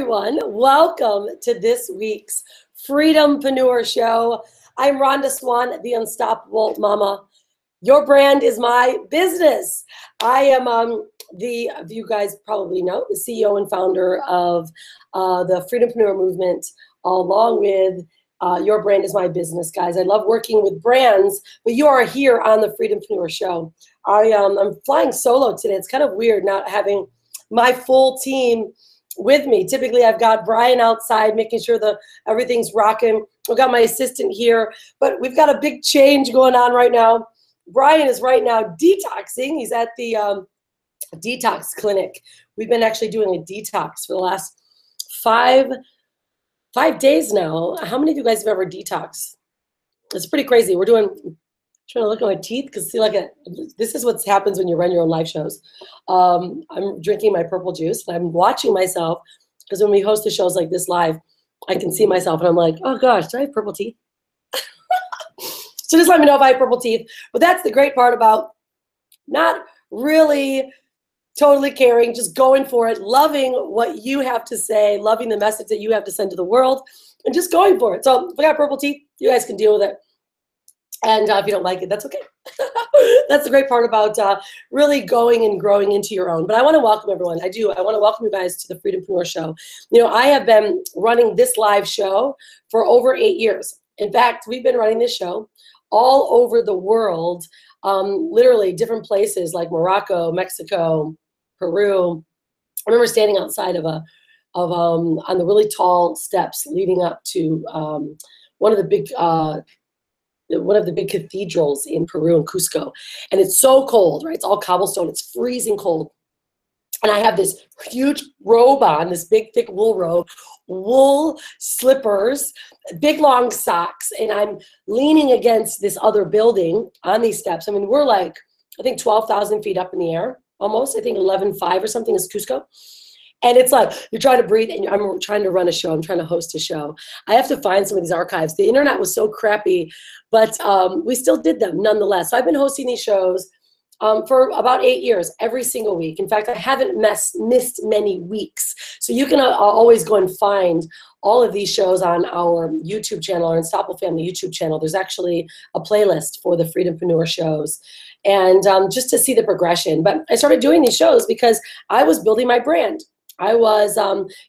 everyone. Welcome to this week's Freedompreneur Show. I'm Rhonda Swan, the Unstoppable Mama. Your brand is my business. I am you guys probably know, the CEO and founder of the Freedompreneur movement, along with Your Brand is My Business, guys. I love working with brands, but you are here on the Freedompreneur Show. I'm flying solo today. It's kind of weird not having my full team with me. Typically, I've got Brian outside making sure that everything's rocking. I've got my assistant here, but we've got a big change going on right now. Brian is right now detoxing. He's at the detox clinic. We've been actually doing a detox for the last five days now. How many of you guys have ever detoxed? It's pretty crazy. We're trying to look at my teeth because this is what happens when you run your own live shows. I'm drinking my purple juice and I'm watching myself because when we host the shows like this live, I can see myself and I'm like, oh gosh, do I have purple teeth? So just let me know if I have purple teeth. But that's the great part about not really totally caring, just going for it, loving what you have to say, loving the message that you have to send to the world, and just going for it. So if I got purple teeth, you guys can deal with it. And if you don't like it, that's okay. That's the great part about really going and growing into your own. But I want to welcome everyone. I want to welcome you guys to the Freedompreneur Show. You know, I have been running this live show for over 8 years. In fact, we've been running this show all over the world, literally different places like Morocco, Mexico, Peru. I remember standing outside on the really tall steps leading up to one of the big cathedrals in Peru and Cusco. And it's so cold, right? It's all cobblestone. It's freezing cold. And I have this huge robe on, this big, thick wool robe, wool slippers, big, long socks. And I'm leaning against this other building on these steps. I mean, we're like, I think 12,000 feet up in the air, almost. I think 11.5 or something is Cusco. And it's like, you're trying to breathe, and I'm trying to run a show. I'm trying to host a show. I have to find some of these archives. The internet was so crappy, but we still did them nonetheless. So I've been hosting these shows for about 8 years, every single week. In fact, I haven't missed many weeks. So you can always go and find all of these shows on our YouTube channel, our Unstoppable Family YouTube channel. There's actually a playlist for the Freedompreneur shows. And just to see the progression. But I started doing these shows because I was building my brand. I was,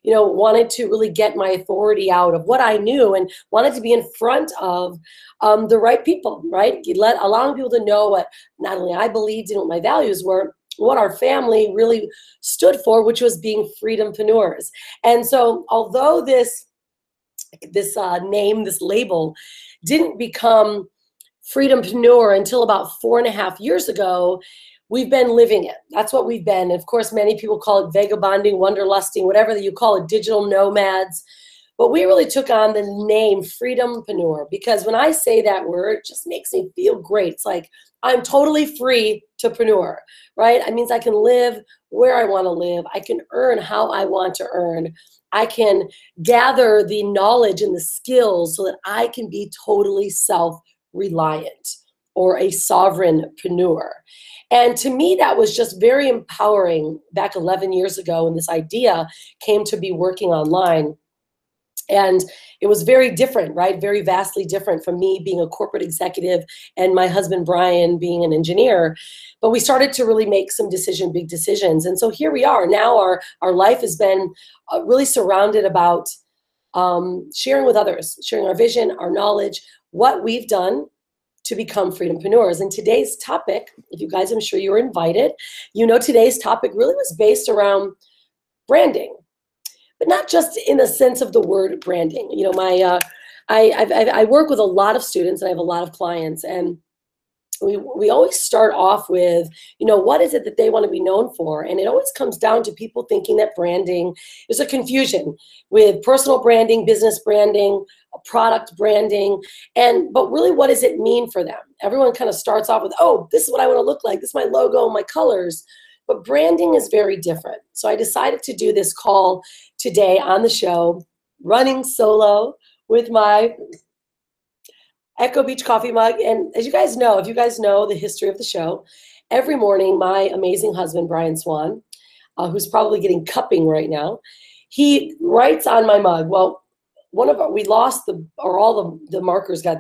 wanted to really get my authority out of what I knew and wanted to be in front of the right people, right? Allowing people to know what not only I believed in, what my values were, what our family really stood for, which was being freedompreneurs. And so although this name, this label, didn't become freedompreneur until about 4.5 years ago, we've been living it. That's what we've been. And of course, many people call it vagabonding, wanderlusting, whatever you call it, digital nomads. But we really took on the name Freedompreneur because when I say that word, it just makes me feel great. It's like I'm totally free to preneur, right? It means I can live where I want to live. I can earn how I want to earn. I can gather the knowledge and the skills so that I can be totally self-reliant or a sovereignpreneur. And to me, that was just very empowering back 11 years ago when this idea came to be working online. And it was very different, right? Very vastly different from me being a corporate executive and my husband, Brian, being an engineer. But we started to really make some big decisions. And so here we are. Now our life has been really surrounded about sharing with others, sharing our vision, our knowledge, what we've done to become freedompreneurs. And today's topic, if you guys, I'm sure you were invited, you know, today's topic really was based around branding, but not just in the sense of the word branding. You know, I work with a lot of students and I have a lot of clients, and we always start off with, you know, what is it that they want to be known for? And it always comes down to people thinking that branding is a confusion with personal branding, business branding, product branding, but really what does it mean for them? Everyone kind of starts off with, oh, this is what I want to look like. This is my logo, my colors. But branding is very different. So I decided to do this call today on the show, running solo with my Echo Beach coffee mug. And as you guys know, if you guys know the history of the show, every morning my amazing husband, Brian Swan, who's probably getting cupping right now, he writes on my mug, well, we lost all the markers got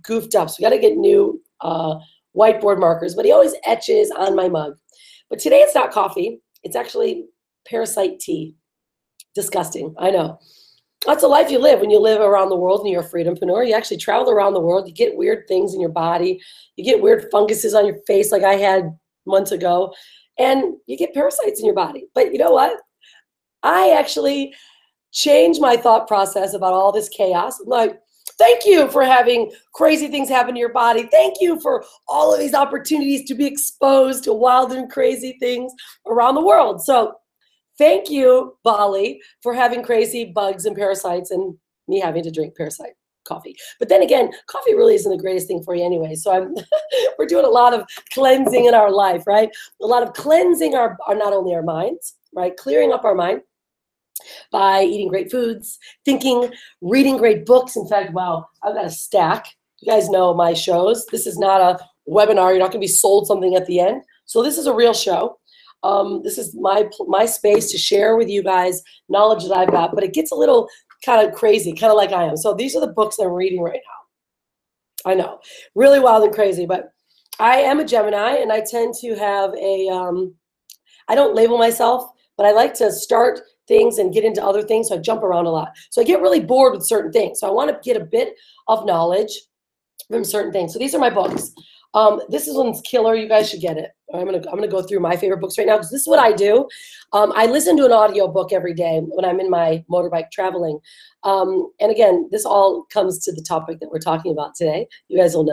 goofed up. So we got to get new whiteboard markers, but he always etches on my mug. But today it's not coffee. It's actually parasite tea. Disgusting, I know. That's a life you live when you live around the world and you're a freedompreneur. You actually travel around the world. You get weird things in your body. You get weird funguses on your face like I had months ago. And you get parasites in your body. But you know what? I actually changed my thought process about all this chaos. I'm like, thank you for having crazy things happen to your body. Thank you for all of these opportunities to be exposed to wild and crazy things around the world. So thank you, Bali, for having crazy bugs and parasites and me having to drink parasite coffee. But then again, coffee really isn't the greatest thing for you anyway. So we're doing a lot of cleansing in our life, right? A lot of cleansing our not only our minds, right? Clearing up our mind by eating great foods, thinking, reading great books. In fact, wow, I've got a stack. You guys know my shows. This is not a webinar. You're not going to be sold something at the end. So this is a real show. This is my space to share with you guys knowledge that I've got, but it gets a little kind of crazy, kind of like I am. So these are the books I'm reading right now. I know, really wild and crazy, but I am a Gemini, and I tend to have I don't label myself, but I like to start things and get into other things, so I jump around a lot. So I get really bored with certain things. So I want to get a bit of knowledge from certain things. So these are my books. This one's killer. You guys should get it. I'm gonna go through my favorite books right now because this is what I do. I listen to an audio book every day when I'm in my motorbike traveling. And again, this all comes to the topic that we're talking about today. You guys will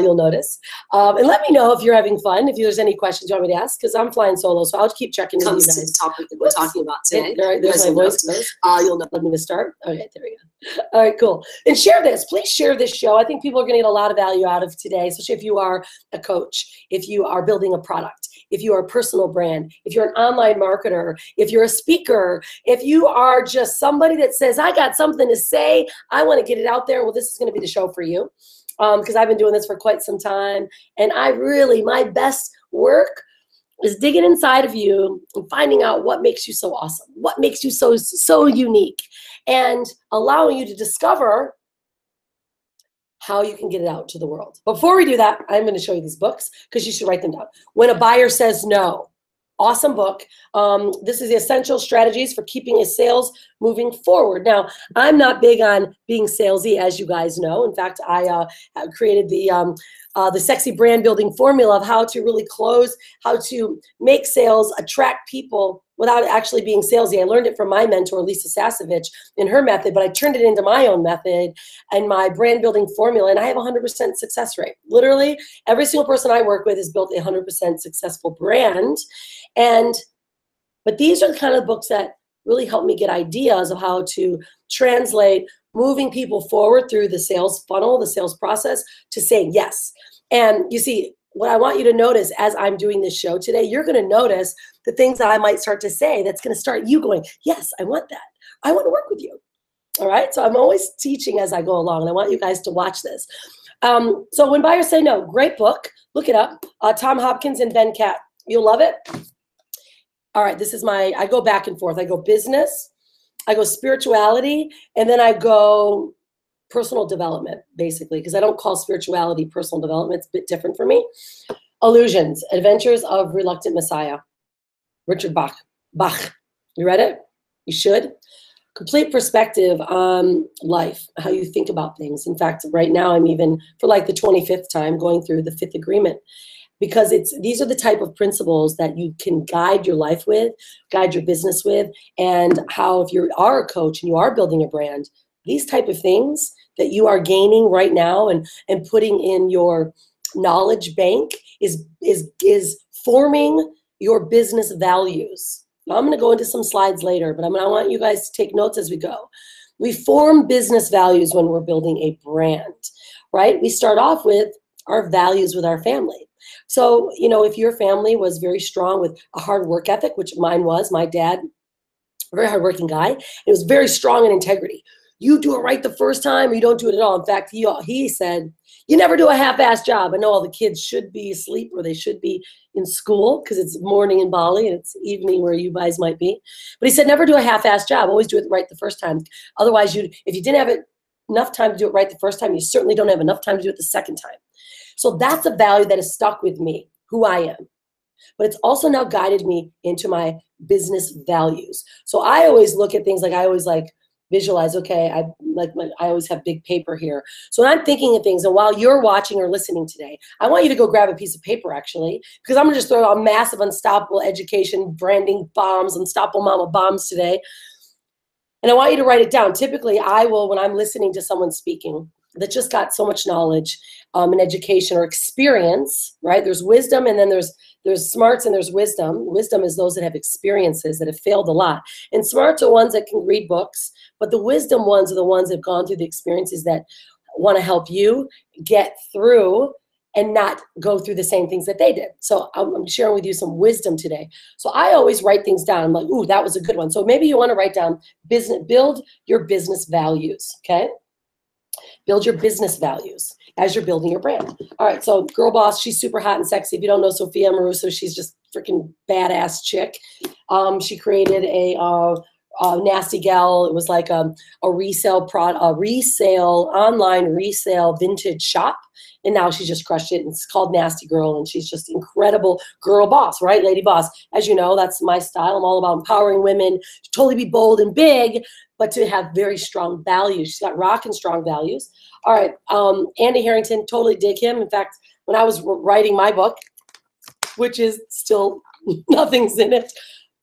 you'll notice. And let me know if you're having fun, if there's any questions you want me to ask, because I'm flying solo, so I'll keep checking in with you guys. Comes to the topic that we're talking about today. There's my voice. You'll know. Let me start. Okay, there we go. All right, cool. And share this. Please share this show. I think people are going to get a lot of value out of today, especially if you are a coach, if you are building a product, if you are a personal brand, if you're an online marketer, if you're a speaker, if you are just somebody that says, I got something to say, I want to get it out there. Well, this is going to be the show for you because I've been doing this for quite some time. And my best work is digging inside of you and finding out what makes you so awesome, what makes you so unique, and allowing you to discover how you can get it out to the world. Before we do that, I'm going to show you these books because you should write them down. When a Buyer Says No. Awesome book. This is the essential strategies for keeping a sales moving forward. Now, I'm not big on being salesy, as you guys know. In fact, I created the sexy brand building formula of how to really close, how to make sales, attract people without actually being salesy. I learned it from my mentor, Lisa Sasevich, in her method, but I turned it into my own method and my brand building formula, and I have a 100% success rate. Literally, every single person I work with has built a 100% successful brand. But these are the kind of books that really help me get ideas of how to translate moving people forward through the sales funnel, the sales process, to saying yes. And you see, what I want you to notice as I'm doing this show today, you're going to notice the things that I might start to say that's going to start you going, yes, I want that. I want to work with you. All right. So I'm always teaching as I go along, and I want you guys to watch this. So When Buyers Say No, great book. Look it up. Tom Hopkins and Ben Catt. You'll love it. All right. This is I go back and forth. I go business, I go spirituality, and then I go personal development, basically, because I don't call spirituality personal development. It's a bit different for me. Illusions, Adventures of Reluctant Messiah. Richard Bach. You read it? You should. Complete perspective on life, how you think about things. In fact, right now I'm even, for like the 25th time, going through the 5th agreement, because these are the type of principles that you can guide your life with, guide your business with, and how if you are a coach and you are building a brand, these type of things that you are gaining right now and putting in your knowledge bank is forming your business values. Now, I'm going to go into some slides later, but I want you guys to take notes as we go. We form business values when we're building a brand, right? We start off with our values with our family. So, if your family was very strong with a hard work ethic, which mine was, my dad, a very hardworking guy, it was very strong in integrity. you do it right the first time or you don't do it at all. In fact, he said, you never do a half-assed job. I know all the kids should be asleep or they should be in school because it's morning in Bali and it's evening where you guys might be. But he said, never do a half-assed job. Always do it right the first time. Otherwise, if you didn't have enough time to do it right the first time, you certainly don't have enough time to do it the second time. So that's a value that has stuck with me, who I am. But it's also now guided me into my business values. So I always look at things like I always like visualize, okay, I always have big paper here. So when I'm thinking of things, and while you're watching or listening today, I want you to go grab a piece of paper actually, because I'm gonna just throw out massive unstoppable education, branding bombs, unstoppable mama bombs today. And I want you to write it down. Typically I will, when I'm listening to someone speaking that just got so much knowledge and education or experience, right? There's wisdom and then there's smarts and there's wisdom. Wisdom is those that have experiences, that have failed a lot. And smarts are ones that can read books, but the wisdom ones are the ones that have gone through the experiences that want to help you get through and not go through the same things that they did. So I'm sharing with you some wisdom today. So I always write things down. I'm like, ooh, that was a good one. So maybe you want to write down build your business values, okay? Build your business values as you're building your brand. All right, so girl boss, she's super hot and sexy. If you don't know Sophia Maruso, she's just freaking badass chick. She created a Nasty Gal. It was like a online resale vintage shop. And now she's just crushed it. And it's called Nasty Girl. And she's just incredible girl boss, right? Lady boss. As you know, that's my style. I'm all about empowering women to totally be bold and big, but to have very strong values. She's got rockin' strong values. All right. Andy Harrington, totally dig him. In fact, when I was writing my book, which is still nothing's in it,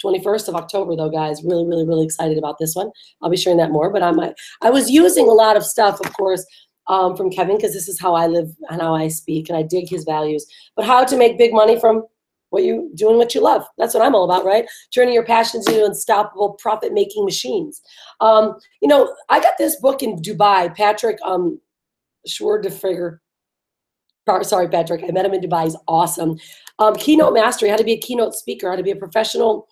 21st of October though, guys, really, really, really excited about this one. I'll be sharing that more, but I was using a lot of stuff, of course, from Kevin, because this is how I live and how I speak, and I dig his values. But how to make big money from doing what you love. That's what I'm all about, right? Turning your passions into unstoppable profit-making machines. You know, I got this book in Dubai, Patrick Schwerdefigger. Sorry, Patrick. I met him in Dubai. He's awesome. Keynote Mastery, how to be a keynote speaker, how to be a professional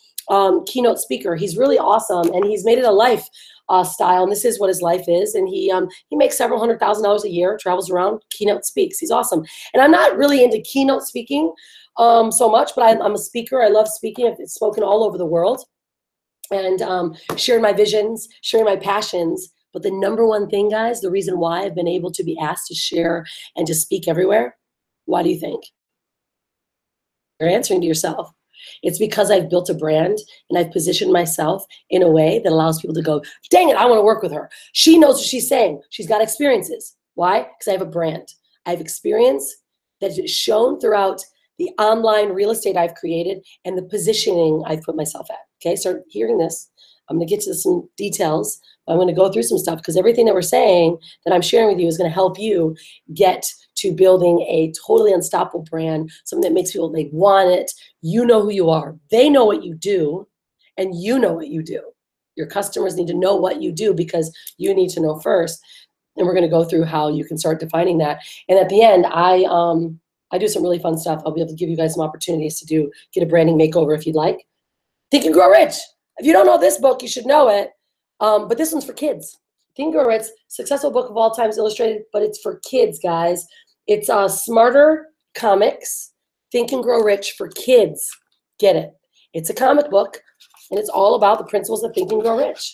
keynote speaker. He's really awesome, and he's made it a life style, and this is what his life is. And he makes several $100,000 a year, travels around, keynote speaks. He's awesome. And I'm not really into keynote speaking so much, but I'm a speaker. I love speaking. I've spoken all over the world and sharing my visions, sharing my passions. But the number one thing, guys, the reason why I've been able to be asked to share and to speak everywhere, why do you think? You're answering to yourself. It's because I've built a brand and I've positioned myself in a way that allows people to go, dang it, I want to work with her. She knows what she's saying. She's got experiences. Why? Because I have a brand. I have experience that is shown throughout the online real estate I've created and the positioning I've put myself at. Okay, start hearing this. I'm going to get to some details. I'm going to go through some stuff because everything that we're saying that I'm sharing with you is going to help you get to building a totally unstoppable brand, something that makes people, they want it. You know who you are. They know what you do, and you know what you do. Your customers need to know what you do because you need to know first. And we're going to go through how you can start defining that. And at the end, I do some really fun stuff. I'll be able to give you guys some opportunities to get a branding makeover if you'd like. Think and Grow Rich. If you don't know this book, you should know it. But this one's for kids. Think and Grow Rich, successful book of all times illustrated, but it's for kids, guys. It's Smarter Comics, Think and Grow Rich for kids. Get it? It's a comic book, and it's all about the principles of Think and Grow Rich.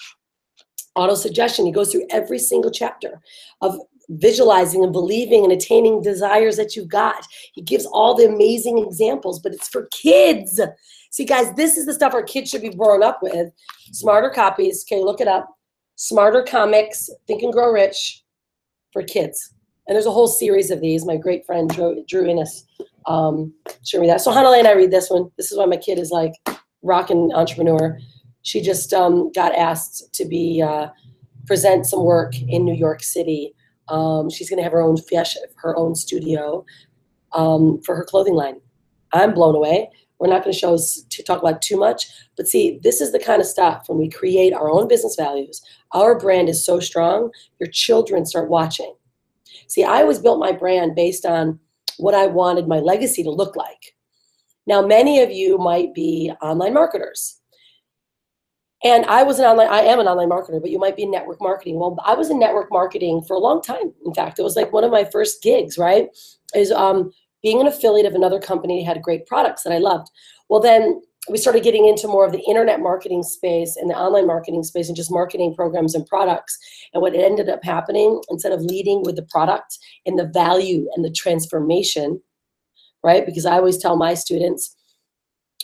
Auto-suggestion, he goes through every single chapter of visualizing and believing and attaining desires that you've got. He gives all the amazing examples, but it's for kids. See, guys, this is the stuff our kids should be growing up with. Smarter copies. Okay, look it up. Smarter Comics, Think and Grow Rich for kids. And there's a whole series of these. My great friend Drew Innes showed me that. So Hanalei and I read this one. This is why my kid is like rockin' entrepreneur. She just got asked to present some work in New York City. She's going to have her own studio for her clothing line. I'm blown away. We're not going to talk about too much, but see, this is the kind of stuff when we create our own business values. Our brand is so strong, your children start watching. See, I always built my brand based on what I wanted my legacy to look like. Now, many of you might be online marketers. And I am an online marketer, but you might be in network marketing. Well, I was in network marketing for a long time. In fact, it was like one of my first gigs, right? Is being an affiliate of another company that had great products that I loved. Well, then we started getting into more of the internet marketing space and the online marketing space and just marketing programs and products. And what ended up happening, instead of leading with the product and the value and the transformation, right? Because I always tell my students,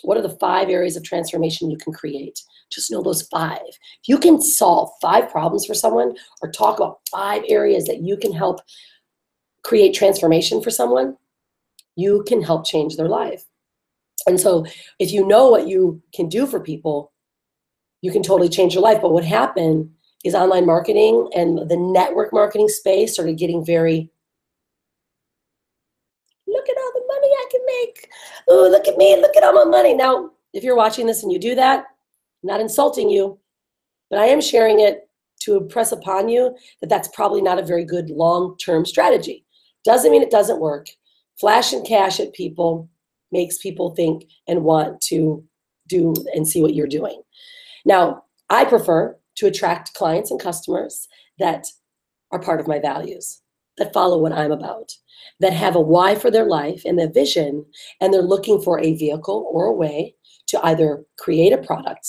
what are the 5 areas of transformation you can create? Just know those 5. If you can solve 5 problems for someone or talk about 5 areas that you can help create transformation for someone, you can help change their life. And so if you know what you can do for people, you can totally change your life. But what happened is online marketing and the network marketing space started getting very, look at all the money I can make. Oh, look at me, look at all my money. Now, if you're watching this and you do that, I'm not insulting you, but I am sharing it to impress upon you that that's probably not a very good long-term strategy. Doesn't mean it doesn't work. Flashing cash at people makes people think and want to do and see what you're doing. Now, I prefer to attract clients and customers that are part of my values, that follow what I'm about, that have a why for their life and a vision, and they're looking for a vehicle or a way to either create a product,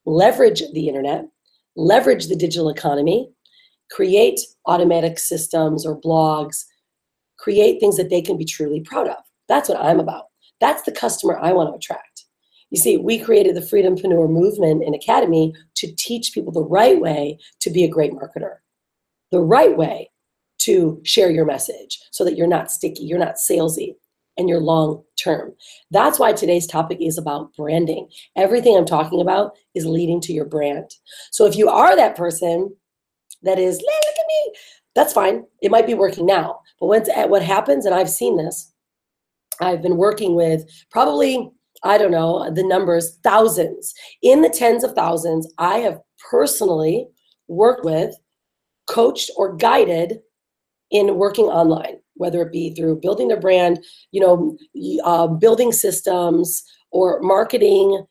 leverage the internet, leverage the digital economy, create automatic systems or blogs, create things that they can be truly proud of. That's what I'm about. That's the customer I want to attract. You see, we created the Freedompreneur Movement and Academy to teach people the right way to be a great marketer, the right way to share your message so that you're not sticky, you're not salesy, and you're long term. That's why today's topic is about branding. Everything I'm talking about is leading to your brand. So if you are that person that is, look at me, that's fine. It might be working now. But what happens, and I've seen this, I've been working with probably, I don't know, the numbers, thousands. In the tens of thousands, I have personally worked with, coached, or guided in working online, whether it be through building their brand, building systems or marketing,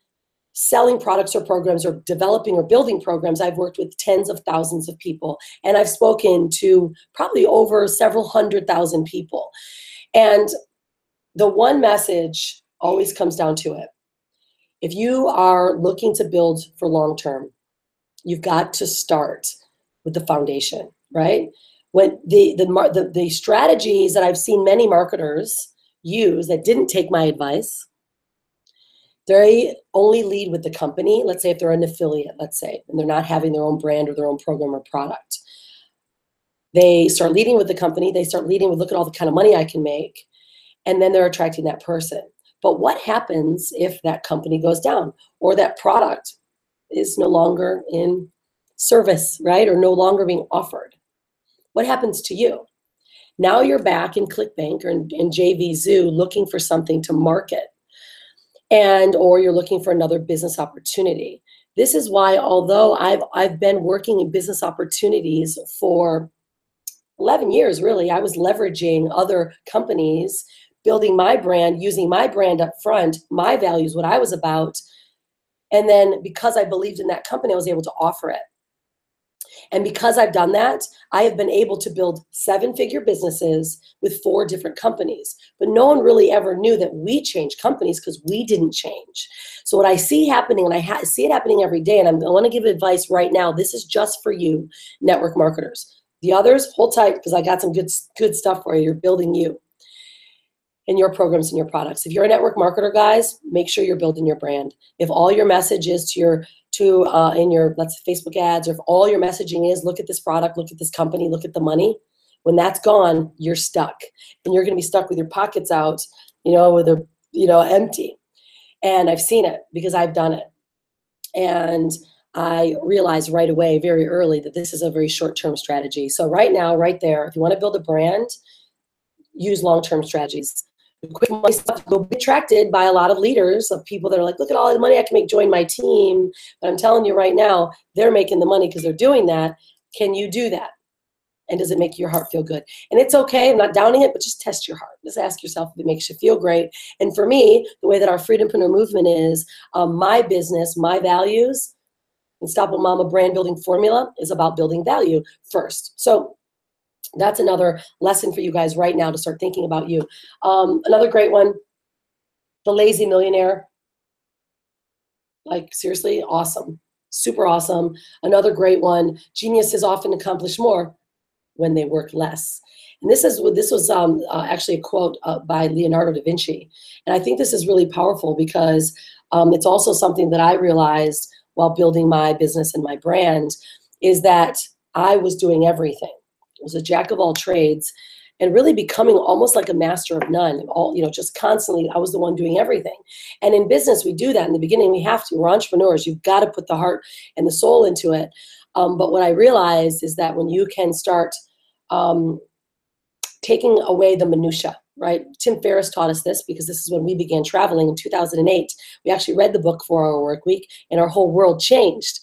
selling products or programs, or developing or building programs. I've worked with tens of thousands of people, and I've spoken to probably over several 100,000 people. And the one message always comes down to it. If you are looking to build for long term, you've got to start with the foundation, right? When the strategies that I've seen many marketers use that didn't take my advice, they only lead with the company. Let's say if they're an affiliate, let's say, and they're not having their own brand or their own program or product. They start leading with the company. They start leading with, look at all the kind of money I can make. And then they're attracting that person. But what happens if that company goes down or that product is no longer in service, right? Or no longer being offered? What happens to you? Now you're back in ClickBank or in JV Zoo looking for something to market, or you're looking for another business opportunity. This is why, although I've been working in business opportunities for 11 years, really, I was leveraging other companies, building my brand, using my brand up front, my values, what I was about. And then because I believed in that company, I was able to offer it. And because I've done that, I have been able to build 7-figure businesses with 4 different companies. But no one really ever knew that we changed companies because we didn't change. So what I see happening, and I see it happening every day, and I want to give advice right now. This is just for you, network marketers. The others, hold tight because I got some good stuff for you. You're building you and your programs and your products. If you're a network marketer, guys, make sure you're building your brand. If all your message is in your, let's say, Facebook ads, or if all your messaging is, look at this product, look at this company, look at the money, when that's gone, you're stuck. And you're going to be stuck with your pockets out, empty. And I've seen it because I've done it. And I realized right away, very early, that this is a very short-term strategy. So right now, right there, if you want to build a brand, use long-term strategies. Quick money stuff will be attracted by a lot of leaders, of people that are like, look at all the money I can make, join my team. But I'm telling you right now, they're making the money because they're doing that. Can you do that? And does it make your heart feel good? And it's okay, I'm not downing it, but just test your heart. Just ask yourself if it makes you feel great. And for me, the way that our Freedompreneur movement is, my business, my values, Unstoppable Mama brand building formula is about building value first. So that's another lesson for you guys right now to start thinking about you. Another great one, The Lazy Millionaire. Like, seriously, awesome. Super awesome. Another great one, geniuses often accomplish more when they work less. And this was actually a quote by Leonardo da Vinci. And I think this is really powerful because it's also something that I realized while building my business and my brand, is that I was doing everything. I was a jack of all trades and really becoming almost like a master of none. Just constantly, I was the one doing everything. And in business, we do that in the beginning. We have to. We're entrepreneurs. You've got to put the heart and the soul into it. But what I realized is that when you can start taking away the minutia, right? Tim Ferriss taught us this because this is when we began traveling in 2008. We actually read the book 4 Hour Work Week, and our whole world changed.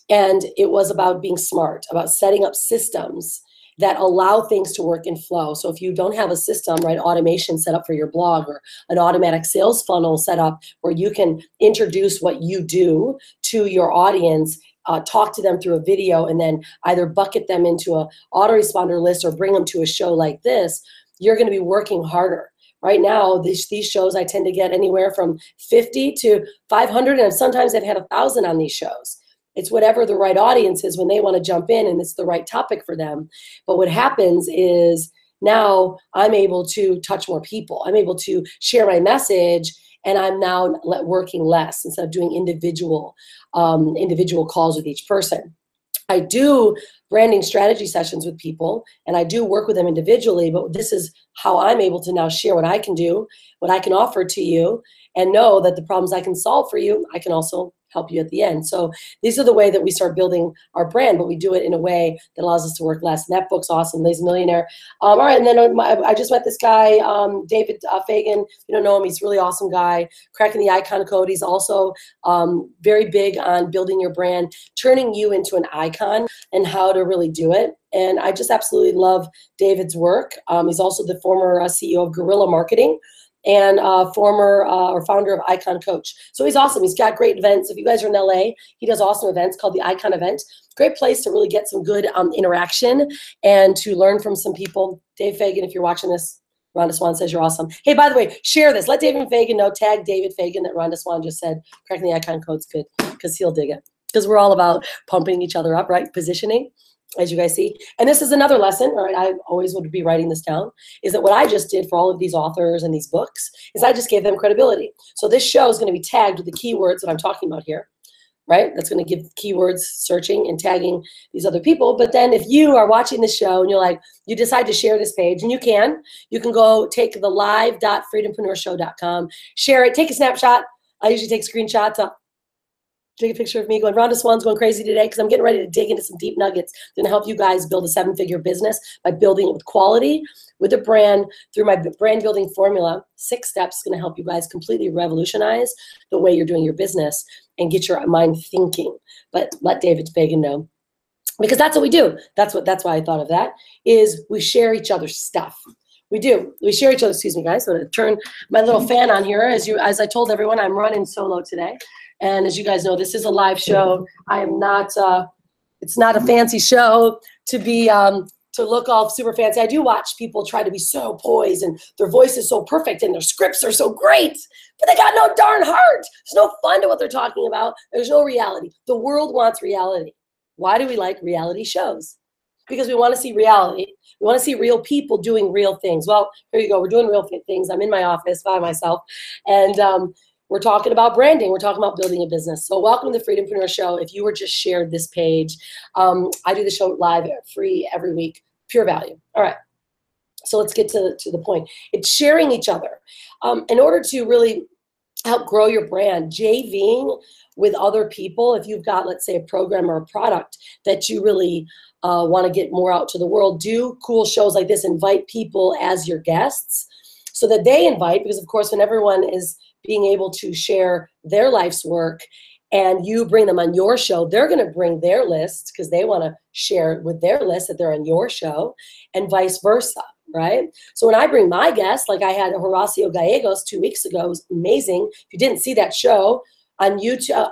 And it was about being smart, about setting up systems that allow things to work in flow. So if you don't have a system, right, automation set up for your blog, or an automatic sales funnel set up where you can introduce what you do to your audience, talk to them through a video, and then either bucket them into a autoresponder list or bring them to a show like this, you're going to be working harder. Right now, these shows, I tend to get anywhere from 50 to 500, and sometimes I've had 1,000 on these shows. It's whatever the right audience is when they want to jump in and it's the right topic for them. But what happens is now I'm able to touch more people. I'm able to share my message, and I'm now working less instead of doing individual calls with each person. I do branding strategy sessions with people, and I do work with them individually, but this is how I'm able to now share what I can do, what I can offer to you, and know that the problems I can solve for you, I can also help you at the end. So these are the way that we start building our brand, but we do it in a way that allows us to work less. And that book's awesome, Lazy Millionaire. All right, and then I just met this guy, David Fagan. If you don't know him, he's a really awesome guy, cracking the icon code. He's also very big on building your brand, turning you into an icon, and how to really do it. And I just absolutely love David's work. He's also the former CEO of Guerrilla Marketing, and former or founder of Icon Coach. So he's awesome. He's got great events. If you guys are in LA, he does awesome events called the Icon Event. Great place to really get some good interaction and to learn from some people. Dave Fagan, if you're watching this, Rhonda Swan says you're awesome. Hey, by the way, share this. Let David Fagan know, tag David Fagan that Rhonda Swan just said cracking the icon code's good, because he'll dig it. Because we're all about pumping each other up, right? Positioning, as you guys see. And this is another lesson, all right? I always would be writing this down, is that what I just did for all of these authors and these books is I just gave them credibility. So this show is going to be tagged with the keywords that I'm talking about here, right? That's going to give keywords searching and tagging these other people. But then if you are watching the show and you're like, you decide to share this page, and you can go take the live.freedompreneursshow.com, share it, take a snapshot. I usually take screenshots. Take a picture of me going, Rhonda Swan's going crazy today, because I'm getting ready to dig into some deep nuggets. I'm going to help you guys build a 7-figure business by building it with quality, with a brand, through my brand building formula. 6 steps going to help you guys completely revolutionize the way you're doing your business and get your mind thinking. But let David Fagan know, because that's what we do. That's why I thought of that, is we share each other's stuff. We do. We share each other. Excuse me, guys. I'm going to turn my little fan on here. As I told everyone, I'm running solo today. And as you guys know, this is a live show. I am not, it's not a fancy show to be, to look all super fancy. I do watch people try to be so poised, and their voice is so perfect, and their scripts are so great, but they got no darn heart. There's no fun to what they're talking about. There's no reality. The world wants reality. Why do we like reality shows? Because we want to see reality. We want to see real people doing real things. Well, here you go. We're doing real things. I'm in my office by myself, and we're talking about branding. We're talking about building a business. So welcome to the Freedompreneur Show. If you were just shared this page, I do the show live, free every week, pure value. All right. So let's get to the point. It's sharing each other. In order to really help grow your brand, JVing with other people, if you've got, let's say, a program or a product that you really want to get more out to the world, do cool shows like this. Invite people as your guests so that they invite, because of course, when everyone is being able to share their life's work and you bring them on your show, they're going to bring their list because they want to share with their list that they're on your show, and vice versa, right? So when I bring my guests, like I had Horacio Gallegos 2 weeks ago, it was amazing. If you didn't see that show on YouTube,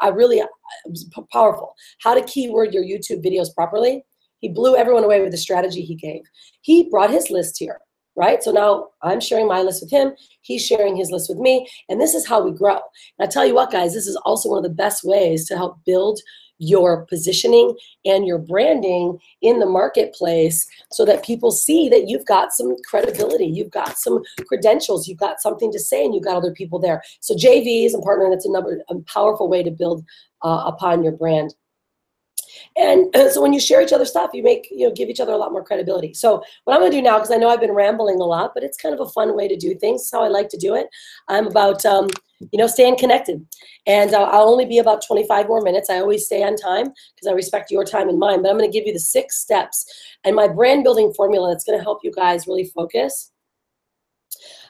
powerful. How to keyword your YouTube videos properly. He blew everyone away with the strategy he gave. He brought his list here, right? So now I'm sharing my list with him. He's sharing his list with me. And this is how we grow. And I tell you what, guys, this is also one of the best ways to help build your positioning and your branding in the marketplace so that people see that you've got some credibility, you've got some credentials, you've got something to say, and you've got other people there. So JVs and partnering, that's a powerful way to build upon your brand. And so when you share each other's stuff, you give each other a lot more credibility. So what I'm going to do now, because I know I've been rambling a lot, but it's kind of a fun way to do things. It's how I like to do it. I'm about, staying connected. And I'll only be about 25 more minutes. I always stay on time because I respect your time and mine. But I'm going to give you the 6 steps and my brand building formula that's going to help you guys really focus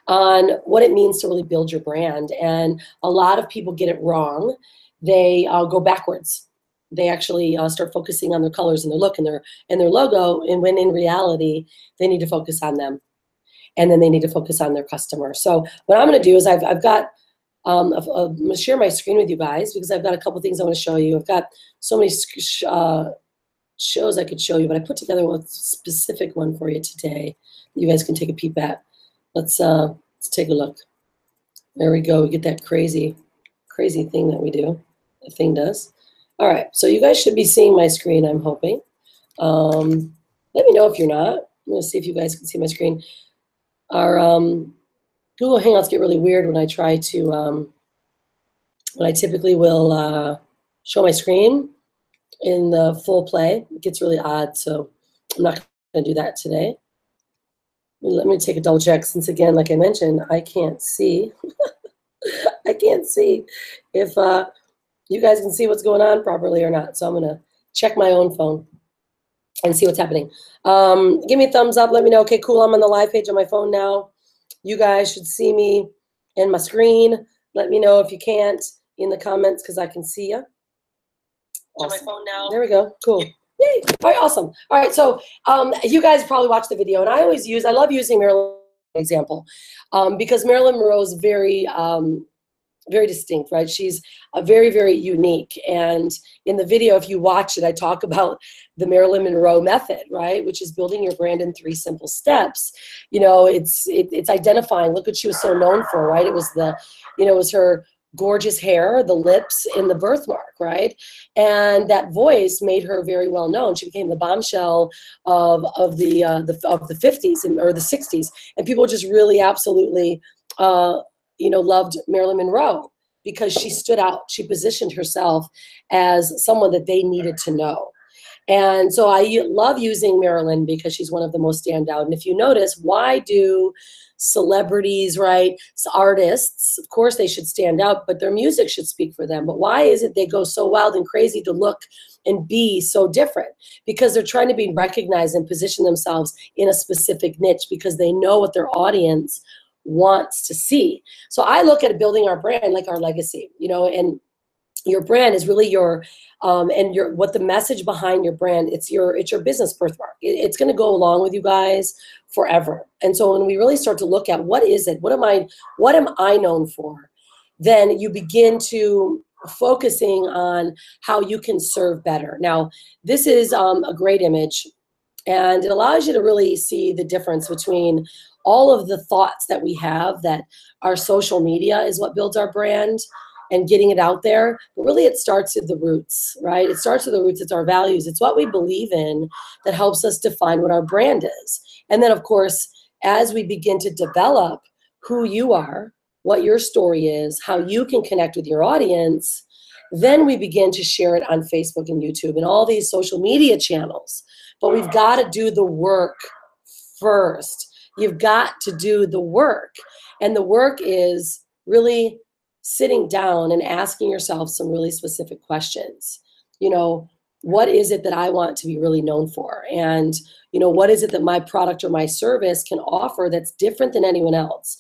on what it means to really build your brand. And a lot of people get it wrong. They go backwards. They actually start focusing on their colors and their look and their logo, and when in reality, they need to focus on them. And then they need to focus on their customer. So what I'm going to do is I'm going to share my screen with you guys because I've got a couple things I want to show you. I've got so many shows I could show you, but I put together a specific one for you today that you guys can take a peep at. Let's take a look. There we go. We get that crazy thing that we do. The thing does. All right, so you guys should be seeing my screen, I'm hoping. Let me know if you're not. I'm going to see if you guys can see my screen. Our Google Hangouts get really weird when I try to, when I typically will show my screen in the full play. It gets really odd, so I'm not going to do that today. Let me take a double check since, again, like I mentioned, I can't see. I can't see if you guys can see what's going on properly or not. So I'm going to check my own phone and see what's happening. Give me a thumbs up. Let me know. Okay, cool. I'm on the live page on my phone now. You guys should see me in my screen. Let me know if you can't in the comments because I can see you. Awesome. On my phone now. There we go. Cool. Yay. All right, awesome. All right, so you guys probably watched the video, and I love using Marilyn example because Marilyn Monroe is very distinct, right? She's very, very unique. And in the video, if you watch it, I talk about the Marilyn Monroe method, right? Which is building your brand in 3 simple steps. It's identifying, look what she was so known for, right? It was it was her gorgeous hair, the lips, and the birthmark, right? And that voice made her very well known. She became the bombshell of the 50s or the 60s. And people just really absolutely loved Marilyn Monroe because she stood out. She positioned herself as someone that they needed to know. And so I love using Marilyn because she's one of the most standout. And if you notice, why do celebrities, right, artists, of course they should stand out, but their music should speak for them. But why is it they go so wild and crazy to look and be so different? Because they're trying to be recognized and position themselves in a specific niche because they know what their audience wants to see. So I look at building our brand like our legacy, and your brand is really your what the message behind your brand, it's your business birthmark. It's going to go along with you guys forever. And so when we really start to look at what is it, what am I known for, then you begin to focusing on how you can serve better. Now, this is a great image, and it allows you to really see the difference between all of the thoughts that we have that our social media is what builds our brand and getting it out there. But really it starts at the roots, right? It starts at the roots. It's our values. It's what we believe in that helps us define what our brand is. And then, of course, as we begin to develop who you are, what your story is, how you can connect with your audience, then we begin to share it on Facebook and YouTube and all these social media channels. But we've got to do the work first. You've got to do the work. And the work is really sitting down and asking yourself some really specific questions. What is it that I want to be really known for? And, what is it that my product or my service can offer that's different than anyone else?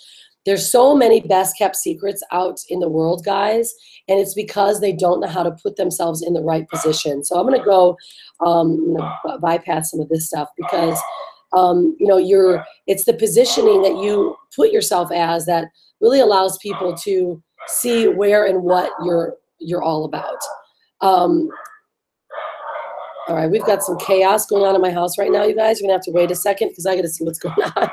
There's so many best kept secrets out in the world, guys, and it's because they don't know how to put themselves in the right position. So I'm going to go bypass some of this stuff because it's the positioning that you put yourself as that really allows people to see where and what you're all about. All right, we've got some chaos going on in my house right now, you guys. You're going to have to wait a second because I got to see what's going on.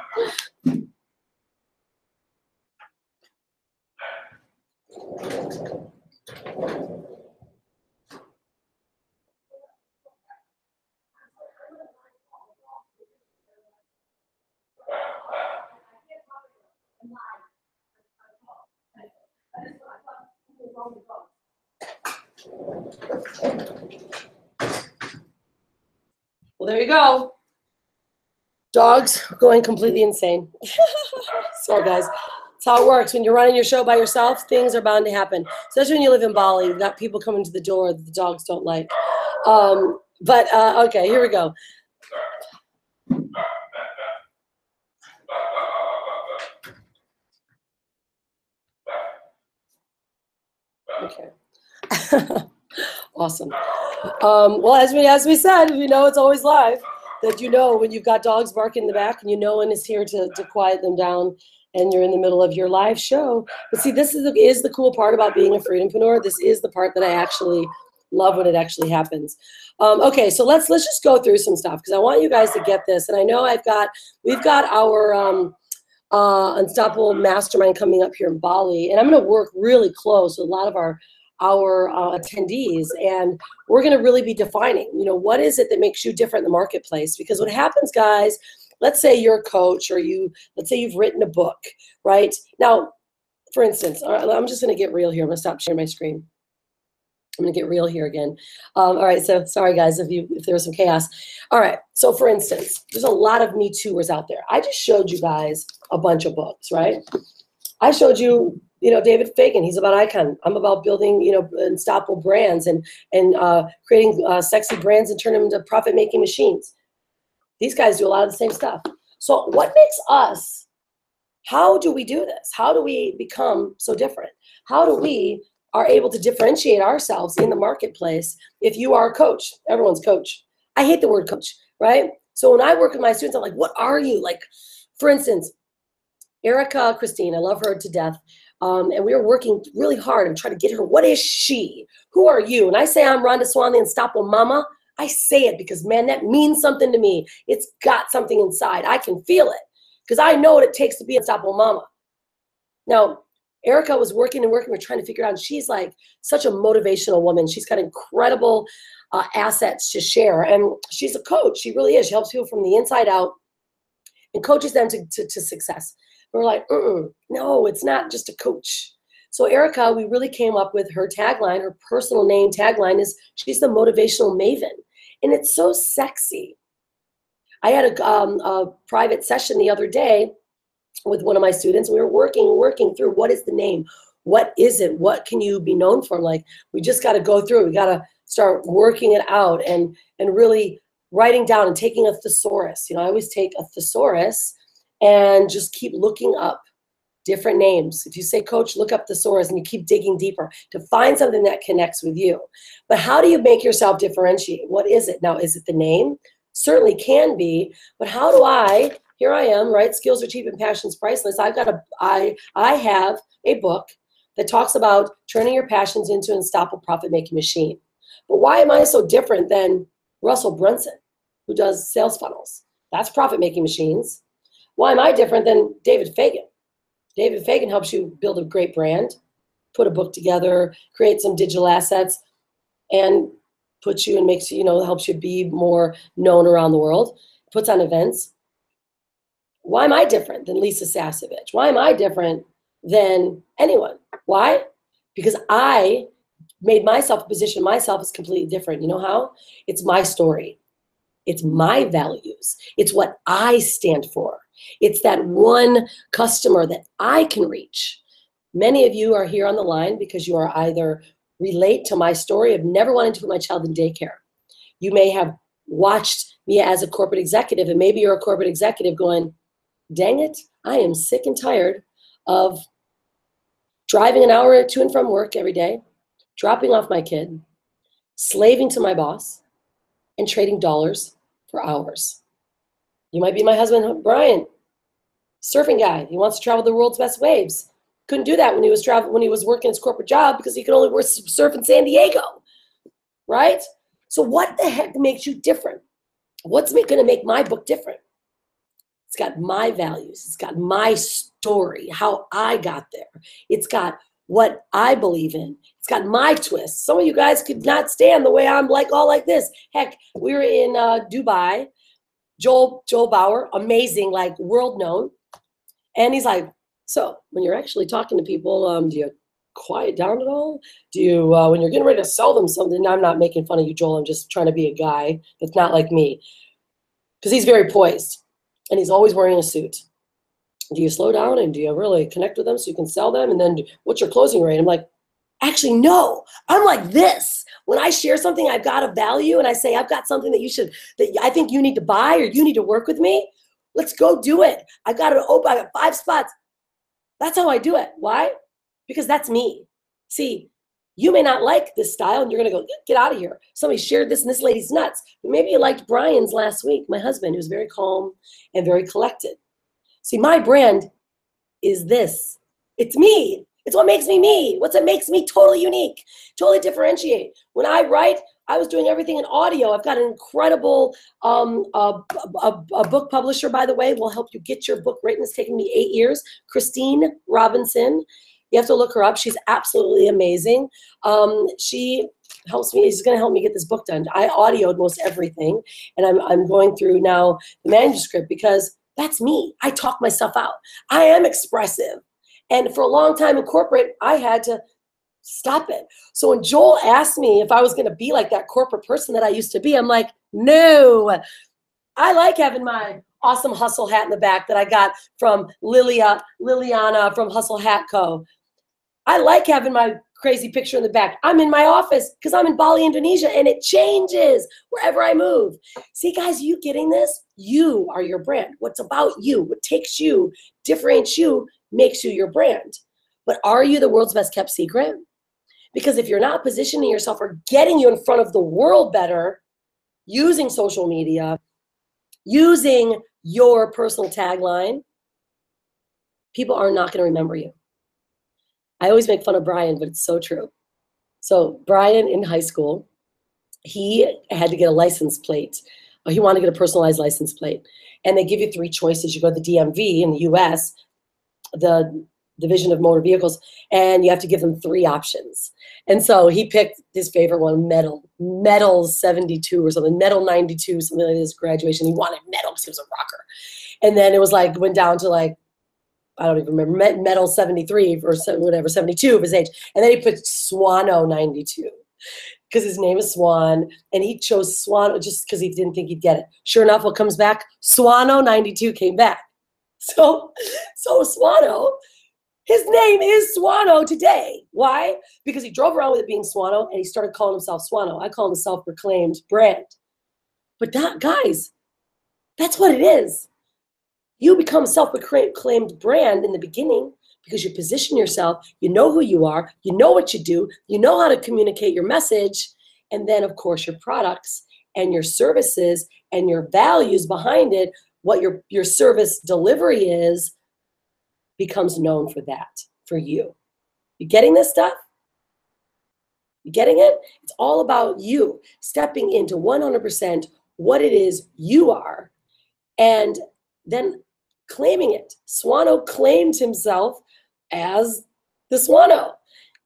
Well, there you go. Dogs going completely insane. Sorry, guys. That's how it works. When you're running your show by yourself, things are bound to happen. Especially when you live in Bali. You've got people coming to the door that the dogs don't like. Okay, here we go. Okay. Awesome. Well, as we said, you know it's always live. That you know when you've got dogs barking in the back and you know one is here to quiet them down and you're in the middle of your live show. But see, this is the cool part about being a freedompreneur. This is the part that I actually love when it actually happens. Okay, so let's just go through some stuff because I want you guys to get this. And I know we've got our Unstoppable Mastermind coming up here in Bali, and I'm going to work really close with a lot of our attendees, and we're going to really be defining, you know, what is it that makes you different in the marketplace? Because what happens, guys, let's say you're a coach or let's say you've written a book, right? Now, for instance, I'm just going to get real here. I'm going to stop sharing my screen. I'm going to get real here again. All right, so sorry, guys, if there was some chaos. All right, so for instance, there's a lot of Me Tooers out there. I just showed you guys a bunch of books, right? I showed you, you know, David Fagan. He's about icon. I'm about building, you know, unstoppable brands and creating sexy brands and turn them into profit-making machines. These guys do a lot of the same stuff. So what makes us, how do we do this? How do we become so different? How do we are able to differentiate ourselves in the marketplace? If you are a coach, everyone's coach. I hate the word coach, right? So when I work with my students, I'm like, what are you? Like, for instance, Erica Christine, I love her to death. And we were working really hard and trying to get her, what is she? Who are you? And I say I'm Rhonda Swan, the Unstoppable Mama. I say it because, man, that means something to me. It's got something inside. I can feel it because I know what it takes to be an Unstoppable Mama. Now, Erica was working and working. We're trying to figure out, and she's like such a motivational woman. She's got incredible assets to share. And she's a coach. She really is. She helps people from the inside out and coaches them to success. We're like, no, it's not just a coach. So Erica, we really came up with her tagline, her personal name tagline is, she's the motivational maven. And it's so sexy. I had a private session the other day with one of my students. We were working through, what is the name? What is it? What can you be known for? Like, we just got to go through. We got to start working it out and really writing down and taking a thesaurus. You know, I always take a thesaurus and just keep looking up different names. If you say coach, look up thesaurus and you keep digging deeper to find something that connects with you. But how do you make yourself differentiate? What is it? Now, is it the name? Certainly can be, but how do I, here I am, right? Skills are cheap and passion's priceless. I have a book that talks about turning your passions into an unstoppable profit-making machine. But why am I so different than Russell Brunson, who does sales funnels? That's profit-making machines. Why am I different than David Fagan? David Fagan helps you build a great brand, put a book together, create some digital assets, and puts you and makes you, helps you be more known around the world, puts on events. Why am I different than Lisa Sasevich? Why am I different than anyone? Why? Because I made myself, position myself as completely different. You know how? It's my story. It's my values. It's what I stand for. It's that one customer that I can reach. Many of you are here on the line because you are either relate to my story of never wanting to put my child in daycare. You may have watched me as a corporate executive, and maybe you're a corporate executive going, dang it, I am sick and tired of driving an hour to and from work every day, dropping off my kid, slaving to my boss, and trading dollars for hours. You might be my husband, Brian, surfing guy. He wants to travel the world's best waves. Couldn't do that when he was working his corporate job because he could only surf in San Diego. right? So what the heck makes you different? What's going to make my book different? It's got my values. It's got my story, how I got there. It's got what I believe in. It's got my twist. Some of you guys could not stand the way I'm like all like this. Heck, we were in Dubai. Joel Bauer, amazing, like world known. And he's like, so when you're actually talking to people, do you quiet down at all? Do you, when you're getting ready to sell them something, I'm not making fun of you, Joel. I'm just trying to be a guy that's not like me. Because he's very poised. And he's always wearing a suit. Do you slow down and do you really connect with them so you can sell them? And then what's your closing rate? I'm like, actually, no. I'm like this. When I share something, I've got a value and I say, I've got something that I think you need to buy or you need to work with me. Let's go do it. I got 5 spots. That's how I do it. Why? Because that's me. See, you may not like this style and you're going to go, get out of here. Somebody shared this and this lady's nuts. But maybe you liked Brian's last week, my husband, who's very calm and very collected. See, my brand is this. It's me. It's what makes me me. What makes me totally unique, totally differentiate. When I write, I was doing everything in audio. I've got an incredible a book publisher, by the way, will help you get your book written. It's taken me 8 years. Christine Robinson. You have to look her up. She's absolutely amazing. She helps me. She's going to help me get this book done. I audioed most everything, and I'm going through now the manuscript because that's me. I talk myself out. I am expressive. And for a long time in corporate, I had to stop it. So when Joel asked me if I was going to be like that corporate person that I used to be, I'm like, no. I like having my awesome hustle hat in the back that I got from Liliana from Hustle Hat Co. I like having my crazy picture in the back. I'm in my office because I'm in Bali, Indonesia, and it changes wherever I move. See, guys, you getting this? You are your brand. What's about you, what takes you, differentiates you, makes you your brand. But are you the world's best kept secret? Because if you're not positioning yourself or getting you in front of the world better, using social media, using your personal tagline, people are not going to remember you. I always make fun of Brian, but it's so true. So Brian in high school, he had to get a license plate. He wanted to get a personalized license plate. And they give you 3 choices. You go to the DMV in the US, the Division of Motor Vehicles, and you have to give them 3 options. And so he picked his favorite one, metal 72 or something, metal 92, something like this, graduation. He wanted metal because he was a rocker. And then it was like, went down to like, I don't even remember, metal 73 or whatever, 72 of his age. And then he put Swano 92 because his name is Swan. And he chose Swano just because he didn't think he'd get it. Sure enough, what comes back? Swano 92 came back. So Swano, his name is Swano today. Why? Because he drove around with it being Swano and he started calling himself Swano. I call him a self-proclaimed brand. But that, guys, that's what it is. You become a self-proclaimed brand in the beginning because you position yourself, you know who you are, you know what you do, you know how to communicate your message, and then, of course, your products and your services and your values behind it, what your service delivery is, becomes known for that, for you. You getting this stuff? You getting it? It's all about you stepping into 100% what it is you are and then claiming it. Swano claimed himself as the Swano,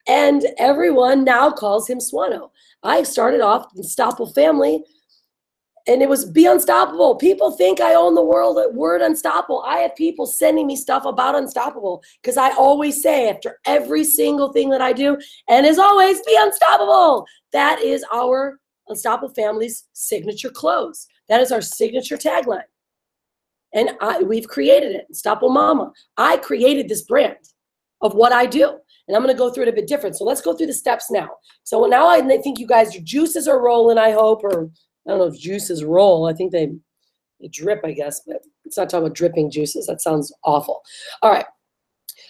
and everyone now calls him Swano. I started off in Unstoppable Family, and it was be unstoppable. People think I own the word unstoppable. I have people sending me stuff about unstoppable because I always say after every single thing that I do, and as always, be unstoppable. That is our Unstoppable Family's signature close. That is our signature tagline. And we've created it, Unstoppable Mama. I created this brand of what I do. And I'm going to go through it a bit different. So let's go through the steps now. So now I think you guys, your juices are rolling, I hope, or I don't know if juices roll. I think they drip, I guess, but it's not talking about dripping juices. That sounds awful. All right.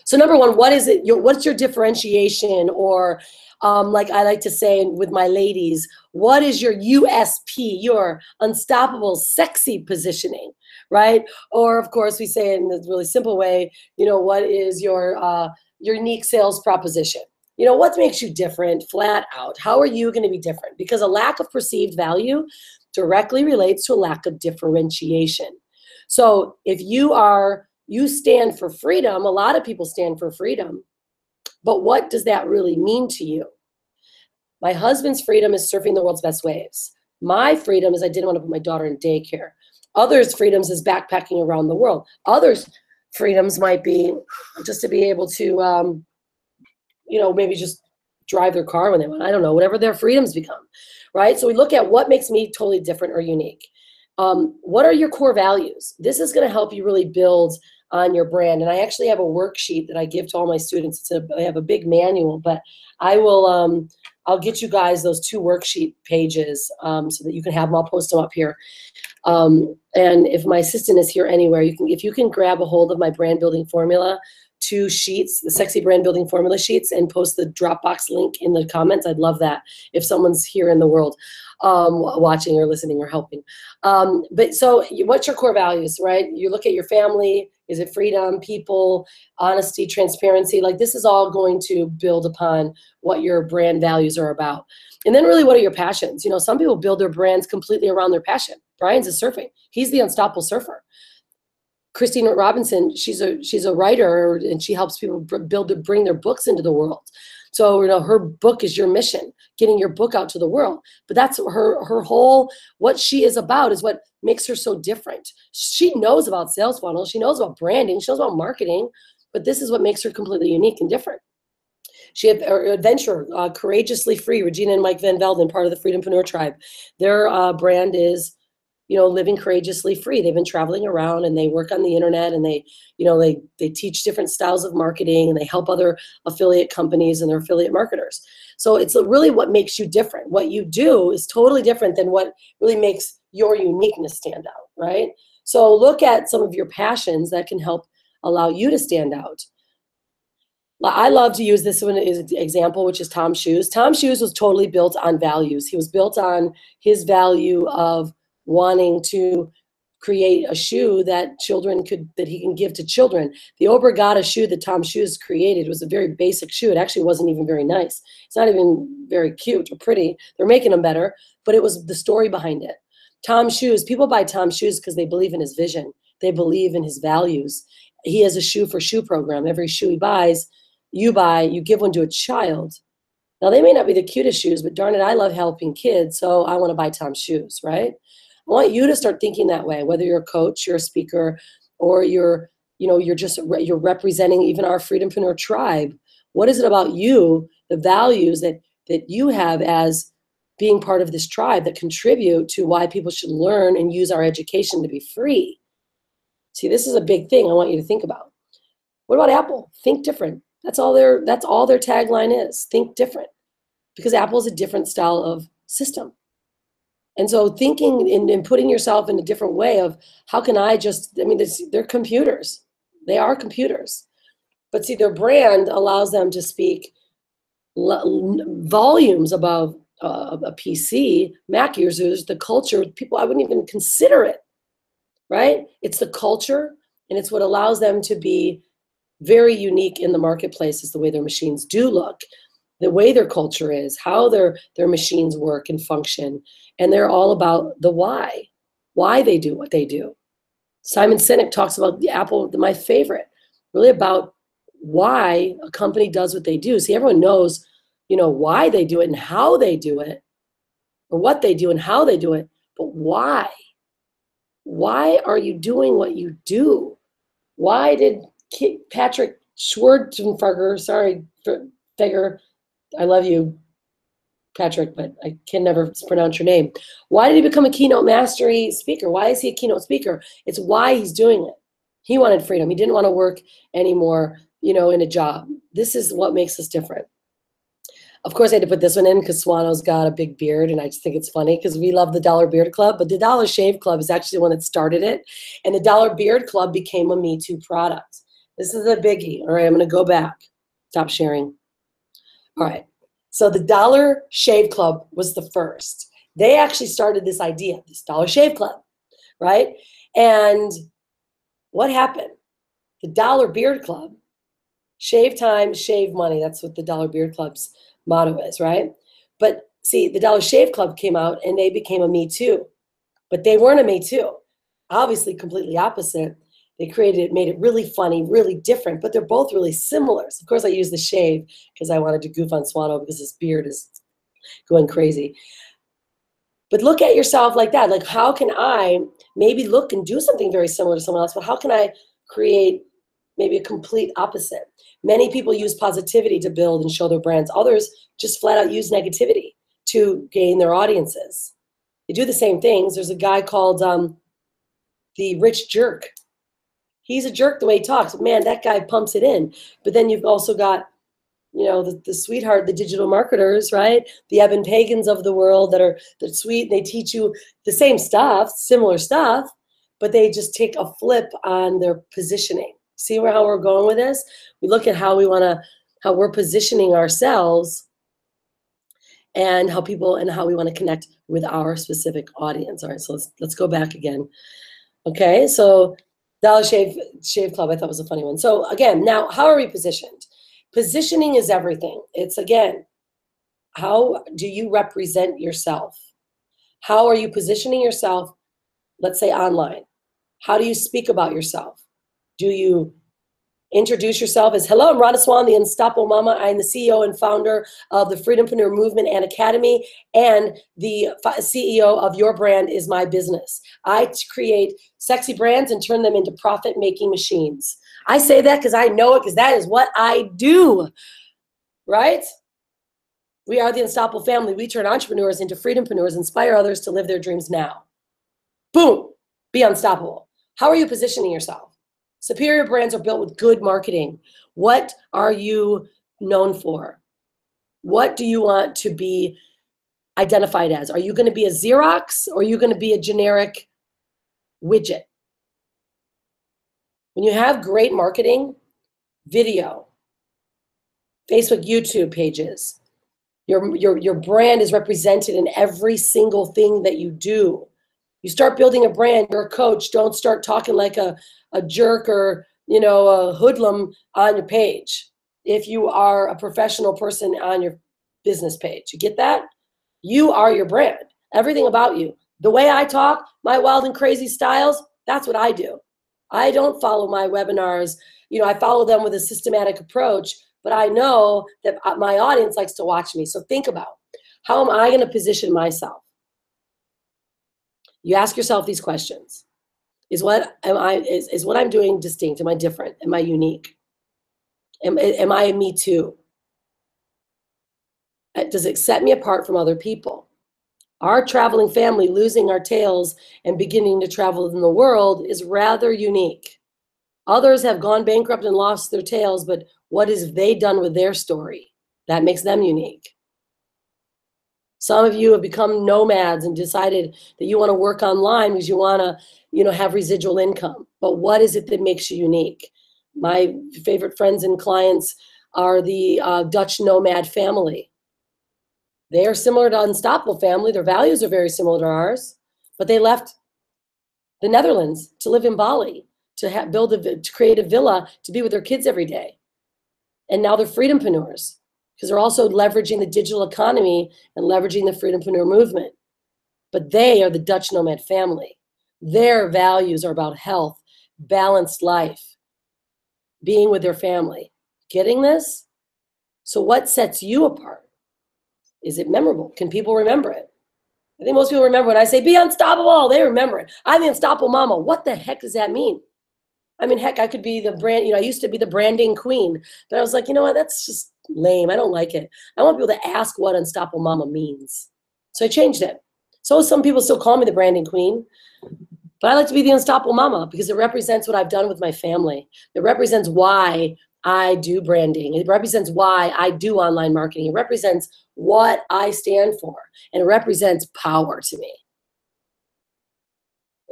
So number one, what is it? What's your differentiation? Or like I like to say with my ladies, what is your USP, your unstoppable, sexy positioning, right? Or of course, we say it in a really simple way, what is your unique sales proposition? You know, what makes you different, flat out? How are you going to be different? Because a lack of perceived value directly relates to a lack of differentiation. So if you stand for freedom, a lot of people stand for freedom, but what does that really mean to you? My husband's freedom is surfing the world's best waves. My freedom is I didn't want to put my daughter in daycare. Others' freedoms is backpacking around the world. Others' freedoms might be just to be able to, maybe just drive their car when they want. I don't know, whatever their freedoms become, right? So we look at what makes me totally different or unique. What are your core values? This is going to help you really build on your brand. And I actually have a worksheet that I give to all my students. I have a big manual, but I will, I'll get you guys those 2 worksheet pages so that you can have them. I'll post them up here. And if my assistant is here anywhere, if you can grab a hold of my brand building formula, 2 sheets, the sexy brand building formula sheets, and post the Dropbox link in the comments, I'd love that if someone's here in the world watching or listening or helping. But so what's your core values, right? You look at your family. Is it freedom, people, honesty, transparency? Like, this is all going to build upon what your brand values are about. And then really, what are your passions? You know, some people build their brands completely around their passion. Brian's is surfing. He's the unstoppable surfer. Christine Robinson, she's a writer, and she helps people bring their books into the world. So, you know, her book is your mission, getting your book out to the world. But that's her whole, what she is about is what makes her so different. She knows about sales funnels. She knows about branding. She knows about marketing. But this is what makes her completely unique and different. She had adventure, courageously free. Regina and Mike Van Velden, part of the Freedompreneur Tribe. Their brand is, you know, living courageously free. They've been traveling around, and they work on the internet, and they teach different styles of marketing, and they help other affiliate companies and their affiliate marketers. So it's really what makes you different. What you do is totally different than what really makes your uniqueness stand out, right? So look at some of your passions that can help allow you to stand out. I love to use this one as an example, which is Tom's Shoes. Tom's Shoes was totally built on values. He was built on his value of wanting to create a shoe that he can give to children. The Obrigada shoe that Tom Shoes created was a very basic shoe. It actually wasn't even very nice. It's not even very cute or pretty. They're making them better, but it was the story behind it. Tom Shoes, people buy Tom Shoes because they believe in his vision. They believe in his values. He has a shoe for shoe program. Every shoe he buys, you give one to a child. Now, they may not be the cutest shoes, but darn it, I love helping kids, so I want to buy Tom's Shoes, right? I want you to start thinking that way, whether you're a coach, you're a speaker, or you're representing even our Freedompreneur Tribe. What is it about you, the values that you have as being part of this tribe that contribute to why people should learn and use our education to be free? See, this is a big thing I want you to think about. What about Apple? Think different. That's all their tagline is. Think different. Because Apple is a different style of system. And so thinking and putting yourself in a different way of how can they're computers. They are computers. But see, their brand allows them to speak volumes above a PC. Mac users, the culture, people, I wouldn't even consider it, right? It's the culture, and it's what allows them to be very unique in the marketplace is the way their machines do look, the way their culture is, how their machines work and function. And they're all about the why they do what they do. Simon Sinek talks about the Apple, my favorite, really about why a company does what they do. See, everyone knows, why they do it and how they do it, or what they do and how they do it, but why? Why are you doing what you do? Why did Patrick Schwarzenegger, I love you, Patrick, but I can never pronounce your name. Why did he become a keynote mastery speaker? Why is he a keynote speaker? It's why he's doing it. He wanted freedom. He didn't want to work anymore, in a job. This is what makes us different. Of course, I had to put this one in because Swano's got a big beard, and I just think it's funny because we love the Dollar Beard Club, but the Dollar Shave Club is actually the one that started it, and the Dollar Beard Club became a Me Too product. This is a biggie. All right, I'm going to go back. Stop sharing. All right. So the Dollar Shave Club was the first. They actually started this idea, this Dollar Shave Club, right? And what happened? The Dollar Beard Club Shave time, shave money. That's what the Dollar Beard Club's motto is, right? But see, the Dollar Shave Club came out and they became a Me Too. But they weren't a Me Too. Obviously, completely opposite. They created it, made it really funny, really different, but they're both really similar. So of course, I used the shave because I wanted to goof on Swano because his beard is going crazy. But look at yourself like that. Like, how can I maybe look and do something very similar to someone else, but how can I create maybe a complete opposite? Many people use positivity to build and show their brands. Others just flat out use negativity to gain their audiences. They do the same things. There's a guy called the Rich Jerk. He's a jerk the way he talks. Man, that guy pumps it in. But then you've also got, you know, the sweetheart, the digital marketers, right? The Eben Pagans of the world that are sweet. They teach you the same stuff, similar stuff, but they just take a flip on their positioning. See how we're going with this? We look at how we're positioning ourselves and how we want to connect with our specific audience. All right, so let's go back again. Okay, so Dollar Shave Club, I thought was a funny one. So again, now how are we positioned? Positioning is everything. It's, again, how do you represent yourself? How are you positioning yourself, let's say online? How do you speak about yourself? Do you introduce yourself as, hello, I'm Rhonda Swan, the Unstoppable Mama. I'm the CEO and founder of the Freedompreneur Movement and Academy, and the CEO of Your Brand is My Business. I create sexy brands and turn them into profit-making machines. I say that because I know it, because that is what I do, right? We are the Unstoppable Family. We turn entrepreneurs into freedompreneurs, inspire others to live their dreams now. Boom, be unstoppable. How are you positioning yourself? Superior brands are built with good marketing. What are you known for? What do you want to be identified as? Are you going to be a Xerox, or are you going to be a generic widget? When you have great marketing, video, Facebook, YouTube pages, your brand is represented in every single thing that you do. You start building a brand, you're a coach, don't start talking like a jerk or, you know, a hoodlum on your page. If you are a professional person on your business page, you get that? You are your brand, everything about you. The way I talk, my wild and crazy styles, that's what I do. I don't follow my webinars. You know, I follow them with a systematic approach, but I know that my audience likes to watch me. So think about, how am I going to position myself? You ask yourself these questions. Is what I'm doing distinct? Am I different? Am I unique? Am I a Me Too? Does it set me apart from other people? Our traveling family losing our tails and beginning to travel in the world is rather unique. Others have gone bankrupt and lost their tails, but what have they done with their story? That makes them unique. Some of you have become nomads and decided that you want to work online because you want to, you know, have residual income. But what is it that makes you unique? My favorite friends and clients are the Dutch nomad family. They are similar to Unstoppable Family. Their values are very similar to ours, but they left the Netherlands to live in Bali, to create a villa to be with their kids every day. And now they're freedompreneurs, because they're also leveraging the digital economy and leveraging the freedompreneur movement. But they are the Dutch nomad family. Their values are about health, balanced life, being with their family. Getting this? So what sets you apart? Is it memorable? Can people remember it? I think most people remember when I say, be unstoppable, they remember it. I'm the Unstoppable Mama. What the heck does that mean? I mean, heck, I could be the brand, you know, I used to be the branding queen, but I was like, you know what, that's just lame. I don't like it. I want people to ask what Unstoppable Mama means. So I changed it. So some people still call me the branding queen, but I like to be the Unstoppable Mama because it represents what I've done with my family. It represents why I do branding. It represents why I do online marketing. It represents what I stand for, and it represents power to me.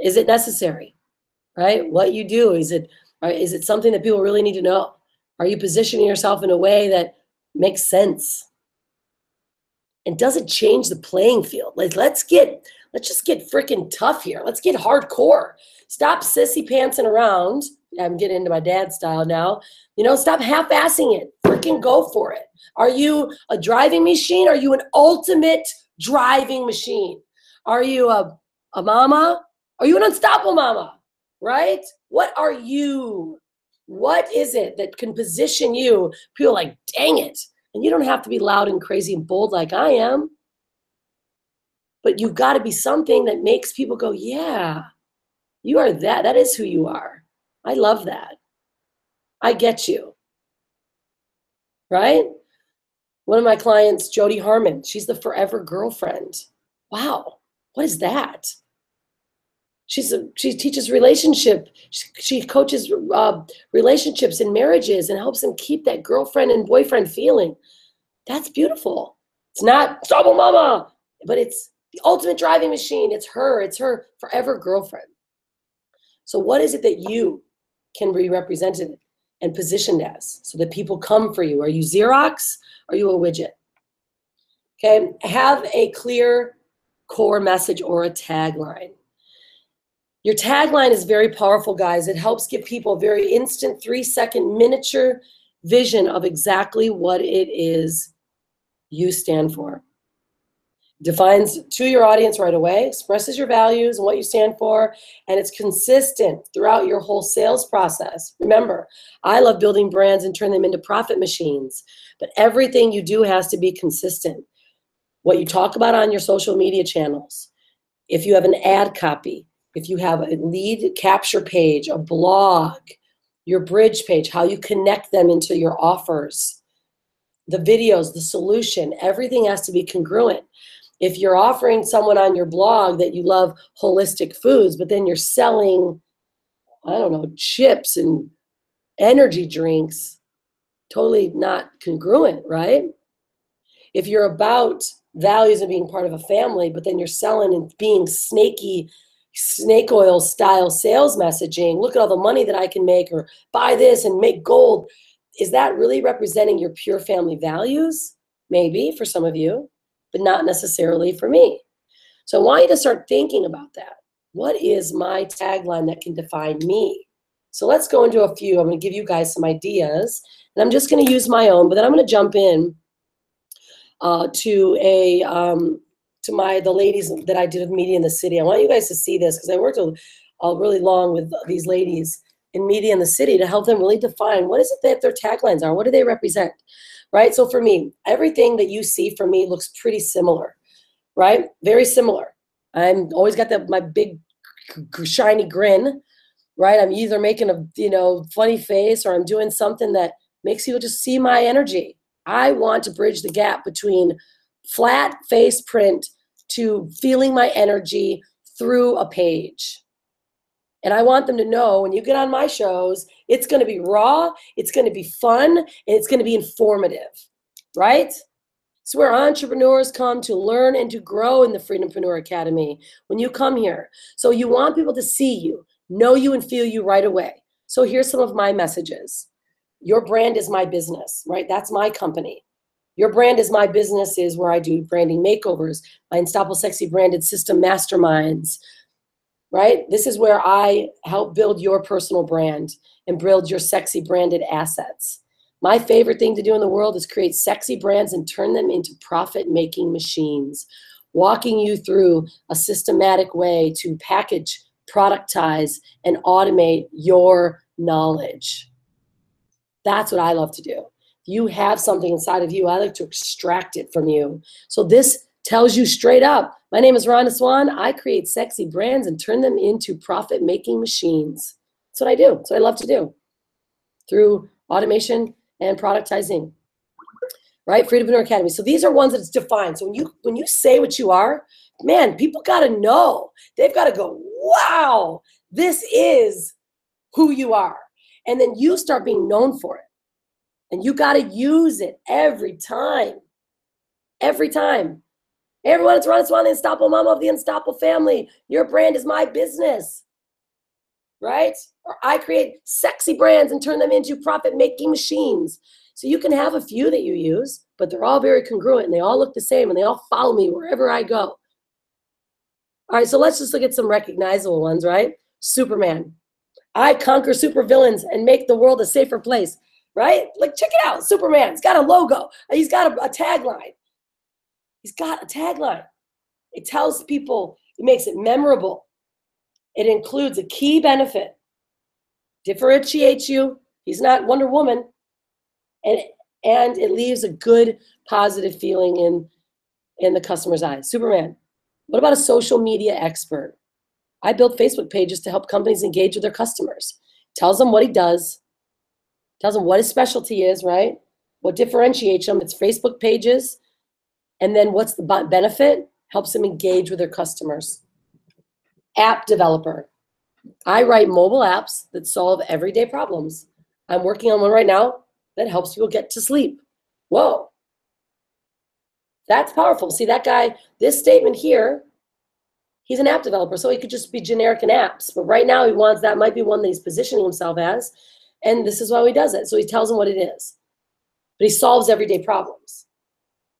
Is it necessary? Right? What you do, is it something that people really need to know? Are you positioning yourself in a way that makes sense? And does it change the playing field? Like, let's just get freaking tough here. Let's get hardcore. Stop sissy pantsing around I'm getting into my dad style now. You know, stop half-assing it. Freaking go for it. Are you a driving machine? Are you an ultimate driving machine? Are you a mama? Are you an unstoppable mama? Right? What are you? What is it that can position you? People are like, dang it. And you don't have to be loud and crazy and bold like I am. But you've got to be something that makes people go, yeah, you are that. That is who you are. I love that. I get you. Right? One of my clients, Jody Harmon, she's the forever girlfriend. Wow. What is that? She teaches relationship. She coaches relationships and marriages and helps them keep that girlfriend and boyfriend feeling. That's beautiful. It's not trouble mama, but it's the ultimate driving machine. It's her forever girlfriend. So what is it that you can be represented and positioned as so that people come for you? Are you Xerox? Are you a widget? Okay, have a clear core message or a tagline. Your tagline is very powerful, guys. It helps give people a very instant 3-second miniature vision of exactly what it is you stand for. Defines to your audience right away, expresses your values and what you stand for, and it's consistent throughout your whole sales process. Remember, I love building brands and turn them into profit machines, but everything you do has to be consistent. What you talk about on your social media channels, if you have an ad copy, if you have a lead capture page, a blog, your bridge page, how you connect them into your offers, the videos, the solution, everything has to be congruent. If you're offering someone on your blog that you love holistic foods, but then you're selling, I don't know, chips and energy drinks, totally not congruent, right? If you're about values and being part of a family, but then you're selling and being snaky, snake oil style sales messaging, look at all the money that I can make, or buy this and make gold. Is that really representing your pure family values? Maybe for some of you, but not necessarily for me. So I want you to start thinking about that. What is my tagline that can define me? So let's go into a few. I'm going to give you guys some ideas, and I'm just going to use my own, but then I'm going to jump in to the ladies that I did with Media in the City. I want you guys to see this because I worked really long with these ladies in Media in the City to help them really define what is it that their taglines are, what do they represent, right? So for me, everything that you see from me looks pretty similar, right? Very similar. I'm always got my big shiny grin, right? I'm either making a funny face or I'm doing something that makes you just see my energy. I want to bridge the gap between flat face print to feeling my energy through a page. And I want them to know when you get on my shows, it's going to be raw, it's going to be fun, and it's going to be informative, right? It's where entrepreneurs come to learn and to grow in the Freedompreneur Academy when you come here. So you want people to see you, know you, and feel you right away. So here's some of my messages. Your brand is my business, right? That's my company. Your brand is my business is where I do branding makeovers, my Unstoppable Sexy branded system masterminds, right? This is where I help build your personal brand and build your sexy branded assets. My favorite thing to do in the world is create sexy brands and turn them into profit-making machines, walking you through a systematic way to package, productize, and automate your knowledge. That's what I love to do. You have something inside of you. I like to extract it from you. So this tells you straight up, my name is Rhonda Swan. I create sexy brands and turn them into profit-making machines. That's what I do. That's what I love to do through automation and productizing, right? Freedompreneur Academy. So these are ones that it's defined. So when you say what you are, man, people got to know. They've got to go, wow, this is who you are. And then you start being known for it. And you got to use it every time. Every time. Hey everyone, it's Rhonda Swan, the Unstoppable Mama of the Unstoppable Family. Your brand is my business, right? Or I create sexy brands and turn them into profit-making machines. So you can have a few that you use, but they're all very congruent and they all look the same and they all follow me wherever I go. All right, so let's just look at some recognizable ones, right? Superman. I conquer supervillains and make the world a safer place, right? Like, check it out. Superman's got a logo. He's got a tagline. He's got a tagline. It tells people, it makes it memorable. It includes a key benefit, differentiates you. He's not Wonder Woman. And it leaves a good, positive feeling in the customer's eyes. Superman. What about a social media expert? I built Facebook pages to help companies engage with their customers. Tells them what he does. Tells them what his specialty is, right? What differentiates him. It's Facebook pages. And then what's the benefit? Helps them engage with their customers. App developer. I write mobile apps that solve everyday problems. I'm working on one right now that helps people get to sleep. Whoa. That's powerful. See that guy, this statement here, he's an app developer, so he could just be generic in apps. But right now he wants, that might be one that he's positioning himself as, and this is why he does it. So he tells them what it is. But he solves everyday problems.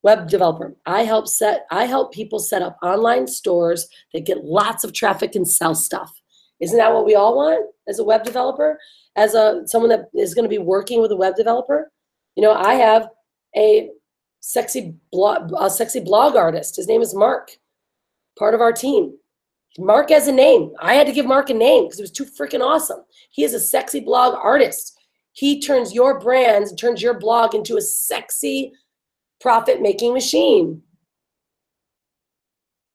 Web developer. I help people set up online stores that get lots of traffic and sell stuff. Isn't that what we all want as a web developer? As someone that is going to be working with a web developer? You know, I have a sexy blog artist. His name is Mark, part of our team. Mark has a name. I had to give Mark a name because it was too freaking awesome. He is a sexy blog artist. He turns your brands, turns your blog into a sexy profit-making machine.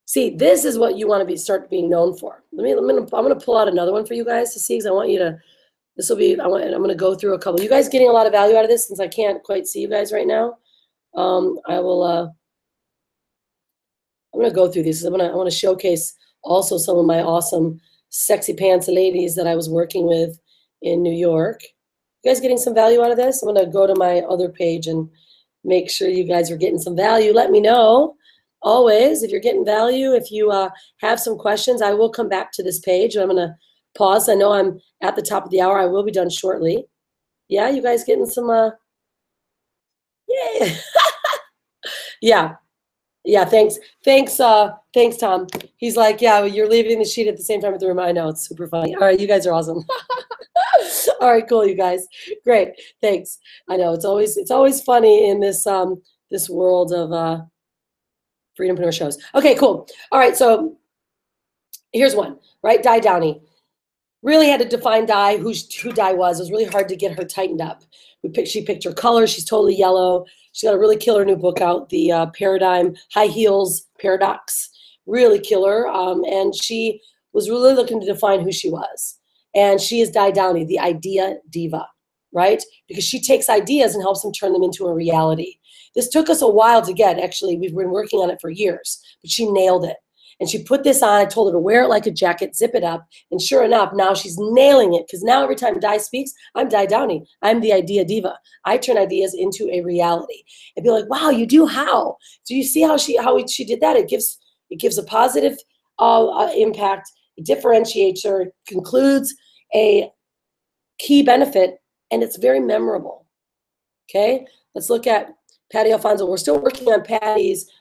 See, this is what you want to start being known for. I'm going to pull out another one for you guys to see, because I want you to. I'm going to go through a couple. You guys getting a lot of value out of this, since I can't quite see you guys right now. I'm going to go through these. I want to showcase also some of my awesome sexy pants ladies that I was working with in New York. You guys getting some value out of this? I'm going to go to my other page and make sure you guys are getting some value. Let me know always if you're getting value. If you have some questions, I will come back to this page. I'm going to pause. I know I'm at the top of the hour. I will be done shortly. Yeah, you guys getting some, yeah. Yeah, thanks, Tom. He's like, yeah, you're leaving the sheet at the same time at the room. I know, it's super funny. All right, you guys are awesome. All right, cool, you guys. Great, thanks. I know it's always funny in this this world of freedompreneur shows. Okay, cool. All right, so here's one. Right, Di Downey. Really had to define Di, who Di was. It was really hard to get her tightened up. She picked her color. She's totally yellow. She's got a really killer new book out, the Paradigm High Heels Paradox. Really killer. And she was really looking to define who she was. And she is Di Downey, the idea diva, right? Because she takes ideas and helps them turn them into a reality. This took us a while to get. Actually, we've been working on it for years, but she nailed it. And she put this on. I told her to wear it like a jacket, zip it up. And sure enough, now she's nailing it. Because now every time Di speaks, I'm Di Downey. I'm the idea diva. I turn ideas into a reality. And be like, wow, you do how? Do you see how she did that? It gives a positive impact. It differentiates her, concludes a key benefit, and it's very memorable. Okay? Let's look at Patty Alfonso. We're still working on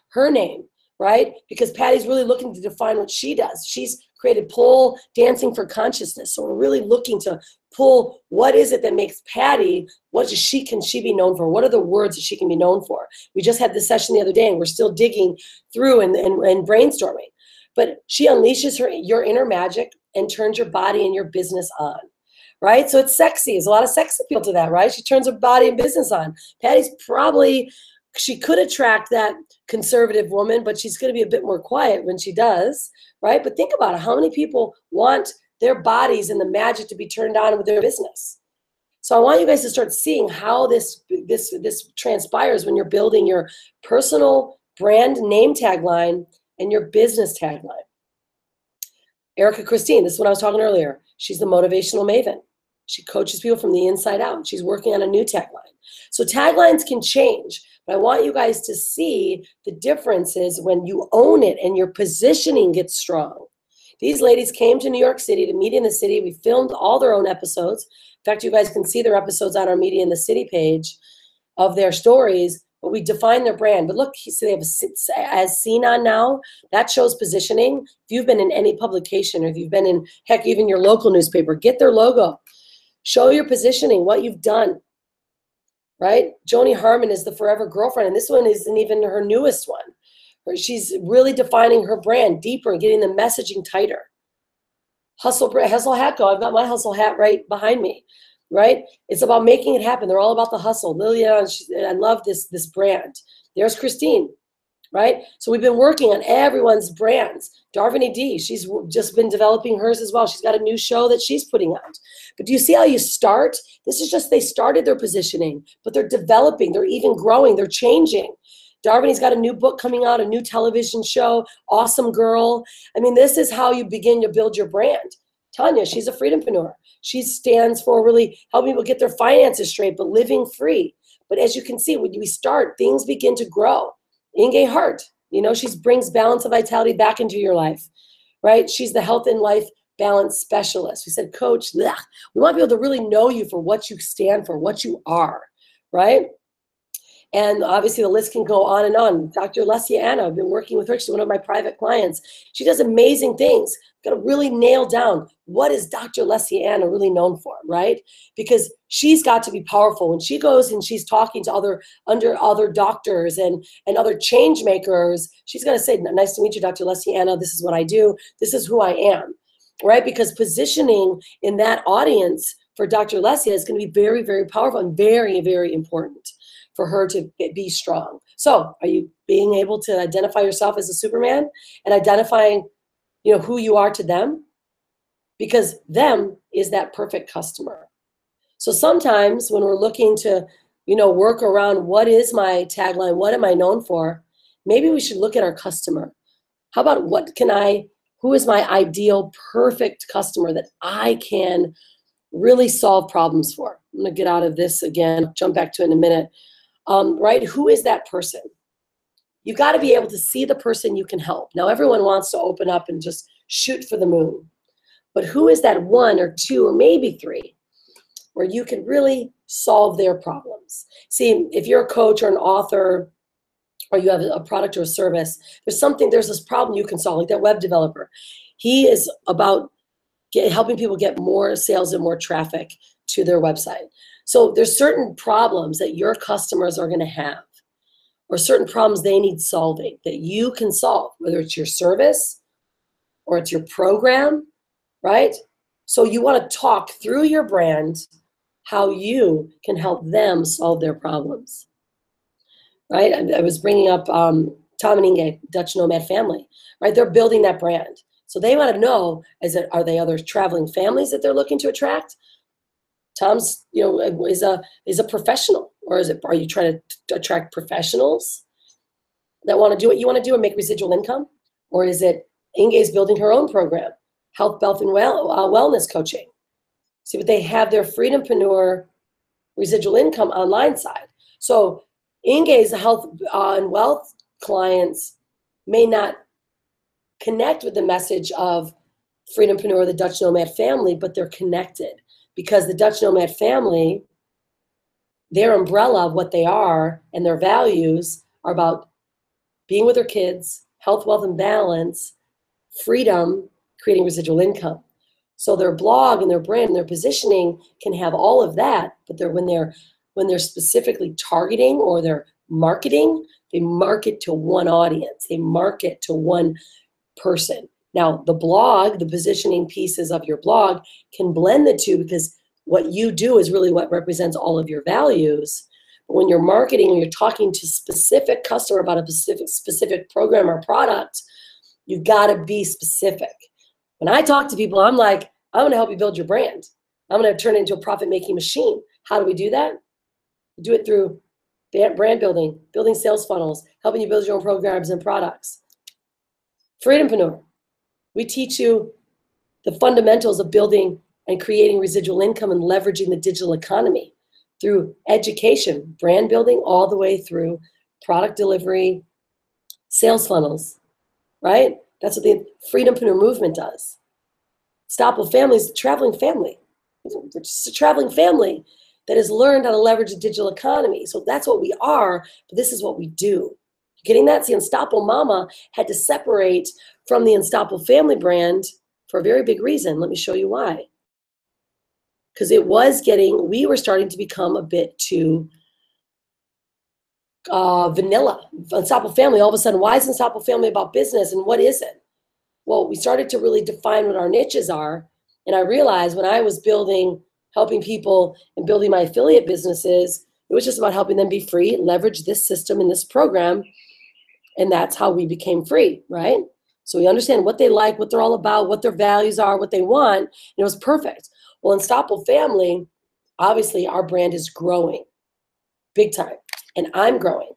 her name. Right? Because Patty's really looking to define what she does. She's created pole dancing for consciousness. So we're really looking to pull, what is it that makes Patty, can she be known for? What are the words that she can be known for? We just had this session the other day, and we're still digging through and brainstorming. But she unleashes your inner magic and turns your body and your business on. Right? So it's sexy. There's a lot of sex appeal to that, right? She turns her body and business on. Patty's she could attract that conservative woman, but she's going to be a bit more quiet when she does, right? But think about it. How many people want their bodies and the magic to be turned on with their business? So I want you guys to start seeing how this transpires when you're building your personal brand name tagline and your business tagline. Erica Christine, this is what I was talking earlier. She's the motivational maven. She coaches people from the inside out. She's working on a new tagline. So taglines can change. But I want you guys to see the differences when you own it and your positioning gets strong. These ladies came to New York City to Media in the City. We filmed all their own episodes. In fact, you guys can see their episodes on our Media in the City page of their stories. But we define their brand. But look, so they have as seen on now, that shows positioning. If you've been in any publication, or if you've been in, heck, even your local newspaper, get their logo. Show your positioning, what you've done, right? Joni Harmon is the Forever Girlfriend, and this one isn't even her newest one. She's really defining her brand deeper and getting the messaging tighter. Hustle hat go. I've got my hustle hat right behind me, right? It's about making it happen. They're all about the hustle. Lillian, I love this brand. There's Christine, right? So we've been working on everyone's brands. Darvini D, she's just been developing hers as well. She's got a new show that she's putting out. But do you see how you start? This is just, they started their positioning, but they're developing, they're even growing, they're changing. Darvini's got a new book coming out, a new television show, Awesome Girl. I mean, this is how you begin to build your brand. Tanya, she's a freedompreneur. She stands for really helping people get their finances straight, but living free. But as you can see, when we start, things begin to grow. Inge Hart, you know, she brings balance and vitality back into your life, right? She's the health and life balance specialist. We said, Coach, bleh. We want people to really know you for what you stand for, what you are, right? And obviously the list can go on and on. Dr. Lesia Anna, I've been working with her. She's one of my private clients. She does amazing things. Got to really nail down what is Dr. Lesia Anna really known for, right? Because she's got to be powerful. When she goes and she's talking to other doctors and other change makers, she's going to say, nice to meet you, Dr. Lesia Anna. This is what I do. This is who I am, right? Because positioning in that audience for Dr. Lesia is going to be very, very powerful and very, very important for her to be strong. So are you being able to identify yourself as a Superman and identifying, you know, who you are to them? Because them is that perfect customer. So sometimes when we're looking to, you know, work around what is my tagline, what am I known for, maybe we should look at our customer. How about who is my ideal perfect customer that I can really solve problems for? I'm gonna get out of this again, jump back to it in a minute. Right? Who is that person? You've got to be able to see the person you can help. Now, everyone wants to open up and just shoot for the moon. But who is that one or two or maybe three where you can really solve their problems? See, if you're a coach or an author or you have a product or a service, there's this problem you can solve, like that web developer. He is about helping people get more sales and more traffic to their website. So there's certain problems that your customers are going to have, or certain problems they need solving that you can solve, whether it's your service or it's your program, right? So you want to talk through your brand how you can help them solve their problems, right? I was bringing up Tom and Inge, Dutch Nomad Family, right? They're building that brand. So they want to know, are they other traveling families that they're looking to attract? Tom's, you know, is a professional, or are you trying to attract professionals that want to do what you want to do and make residual income? Or is it Inge's building her own program, health, wealth, and wellness coaching? See, but they have their freedompreneur residual income online side. So Inge's health and wealth clients may not connect with the message of freedompreneur, the Dutch Nomad Family, but they're connected. Because the Dutch Nomad Family, their umbrella of what they are and their values are about being with their kids, health, wealth, and balance, freedom, creating residual income. So their blog and their brand and their positioning can have all of that, but when they're specifically targeting or they're marketing, they market to one audience. They market to one person. Now, the blog, the positioning pieces of your blog can blend the two, because what you do is really what represents all of your values. But when you're marketing and you're talking to specific customer about a specific program or product, you've got to be specific. When I talk to people, I'm like, I'm going to help you build your brand. I'm going to turn it into a profit-making machine. How do we do that? We do it through brand building, building sales funnels, helping you build your own programs and products. Freedompreneur. We teach you the fundamentals of building and creating residual income and leveraging the digital economy through education, brand building, all the way through product delivery, sales funnels, right? That's what the Freedompreneur movement does. Stopple Family is a traveling family. It's just a traveling family that has learned how to leverage the digital economy. So that's what we are, but this is what we do. Getting that? See, Unstoppable Mama had to separate from the Unstoppable Family brand for a very big reason. Let me show you why. Because we were starting to become a bit too vanilla. Unstoppable Family, all of a sudden, why is Unstoppable Family about business and what is it? Well, we started to really define what our niches are. And I realized when I was helping people and building my affiliate businesses, it was just about helping them be free, leverage this system and this program. And that's how we became free, right? So we understand what they like, what they're all about, what their values are, what they want. And it was perfect. Well, Unstoppable Family, obviously our brand is growing big time. And I'm growing.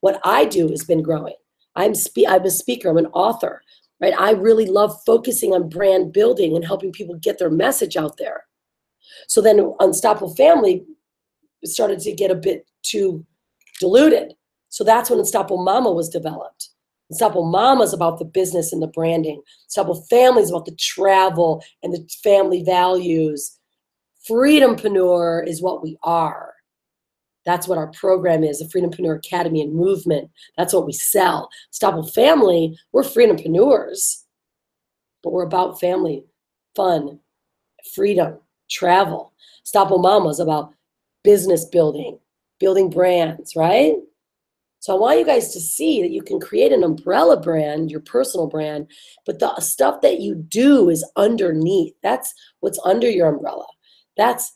What I do has been growing. I'm a speaker, I'm an author, right? I really love focusing on brand building and helping people get their message out there. So then Unstoppable Family started to get a bit too diluted. So that's when Unstoppable Mama was developed. Unstoppable Mama is about the business and the branding. Unstoppable Family is about the travel and the family values. Freedompreneur is what we are. That's what our program is, the Freedompreneur Academy and movement. That's what we sell. Unstoppable Family, we're freedompreneurs, but we're about family, fun, freedom, travel. Unstoppable Mama is about business building, building brands, right? So I want you guys to see that you can create an umbrella brand, your personal brand, but the stuff that you do is underneath. That's what's under your umbrella. That's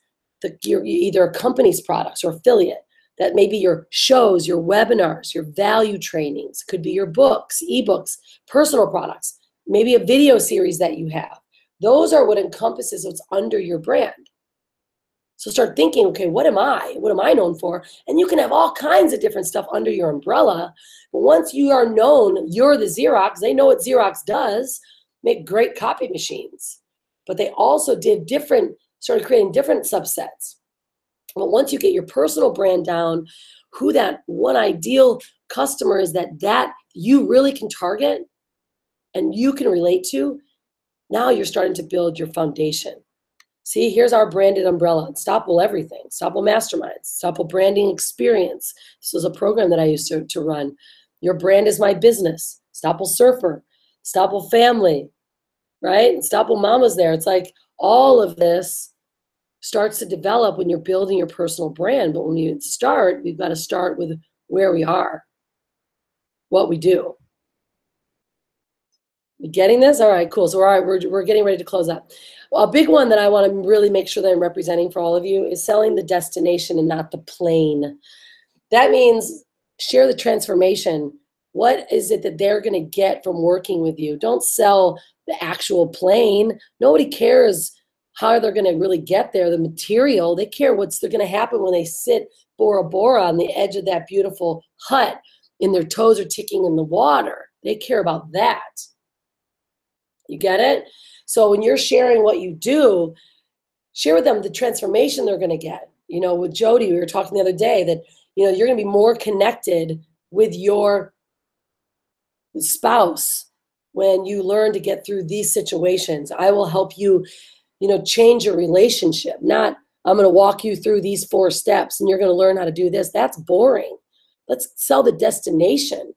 you're either a company's products or affiliate. That may be your shows, your webinars, your value trainings. Could be your books, ebooks, personal products, maybe a video series that you have. Those are what encompasses what's under your brand. So start thinking, okay, what am I? What am I known for? And you can have all kinds of different stuff under your umbrella. But once you are known, you're the Xerox. They know what Xerox does, make great copy machines. But they also started creating different subsets. But once you get your personal brand down, who that one ideal customer is that you really can target and you can relate to, now you're starting to build your foundation. See, here's our branded umbrella. Unstoppable everything. Unstoppable Masterminds. Unstoppable Branding Experience. This was a program that I used to run. Your brand is my business. Unstoppable Surfer. Unstoppable Family. Right? Unstoppable Mama's there. It's like all of this starts to develop when you're building your personal brand. But when you start, we've got to start with where we are, what we do. You getting this? All right, cool. So all right, we're getting ready to close up. Well, a big one that I want to really make sure that I'm representing for all of you is selling the destination and not the plane. That means share the transformation. What is it that they're going to get from working with you? Don't sell the actual plane. Nobody cares how they're going to really get there, the material. They care what's going to happen when they sit Bora Bora on the edge of that beautiful hut and their toes are ticking in the water. They care about that. You get it? So when you're sharing what you do, share with them the transformation they're going to get. You know, with Jody, we were talking the other day that, you know, you're going to be more connected with your spouse when you learn to get through these situations. I will help you, you know, change your relationship. Not, I'm going to walk you through these 4 steps and you're going to learn how to do this. That's boring. Let's sell the destination.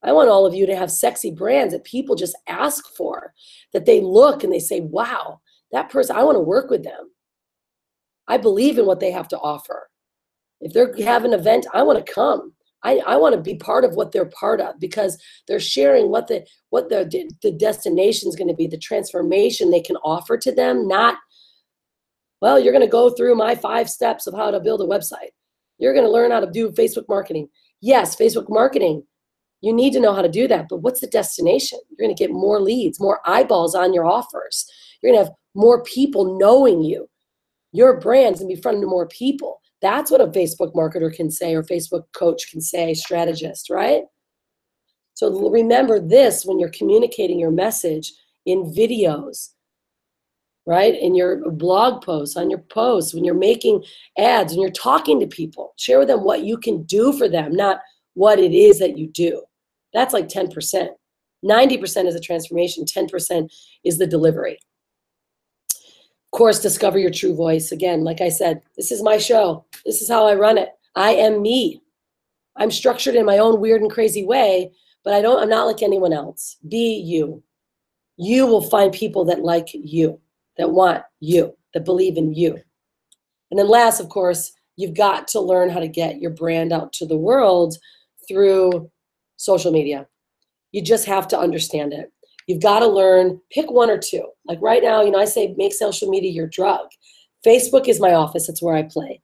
I want all of you to have sexy brands that people just ask for, that they look and they say, wow, that person, I want to work with them. I believe in what they have to offer. If they have an event, I want to come. I want to be part of what they're part of because they're sharing what the destination is going to be, the transformation they can offer to them, not, well, you're going to go through my 5 steps of how to build a website. You're going to learn how to do Facebook marketing. Yes, Facebook marketing. You need to know how to do that, but what's the destination? You're going to get more leads, more eyeballs on your offers. You're going to have more people knowing you. Your brand's going to be in front of more people. That's what a Facebook marketer can say or Facebook coach can say, strategist, right? So remember this when you're communicating your message in videos, right? In your blog posts, on your posts, when you're making ads, when you're talking to people, share with them what you can do for them, not what it is that you do. That's like 10%. 90% is a transformation. 10% is the delivery. Of course, discover your true voice. Again, like I said, this is my show. This is how I run it. I am me. I'm structured in my own weird and crazy way, but I'm not like anyone else. Be you. You will find people that like you, that want you, that believe in you. And then last, of course, you've got to learn how to get your brand out to the world through social media. You just have to understand it. You've got to learn, pick one or two. Like right now, I say make social media your drug. Facebook is my office. It's where I play.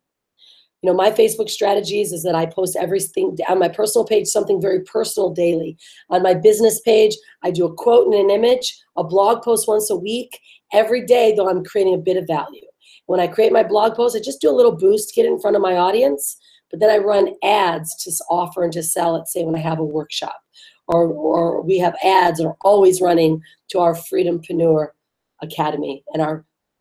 My Facebook strategies is that I post everything on my personal page, something very personal daily. On my business page, I do a quote and an image, a blog post once a week. Every day, though, I'm creating a bit of value. When I create my blog post, I just do a little boost to get it in front of my audience, but then I run ads to offer and to sell it, say when I have a workshop. Or we have ads that are always running to our Freedompreneur Academy and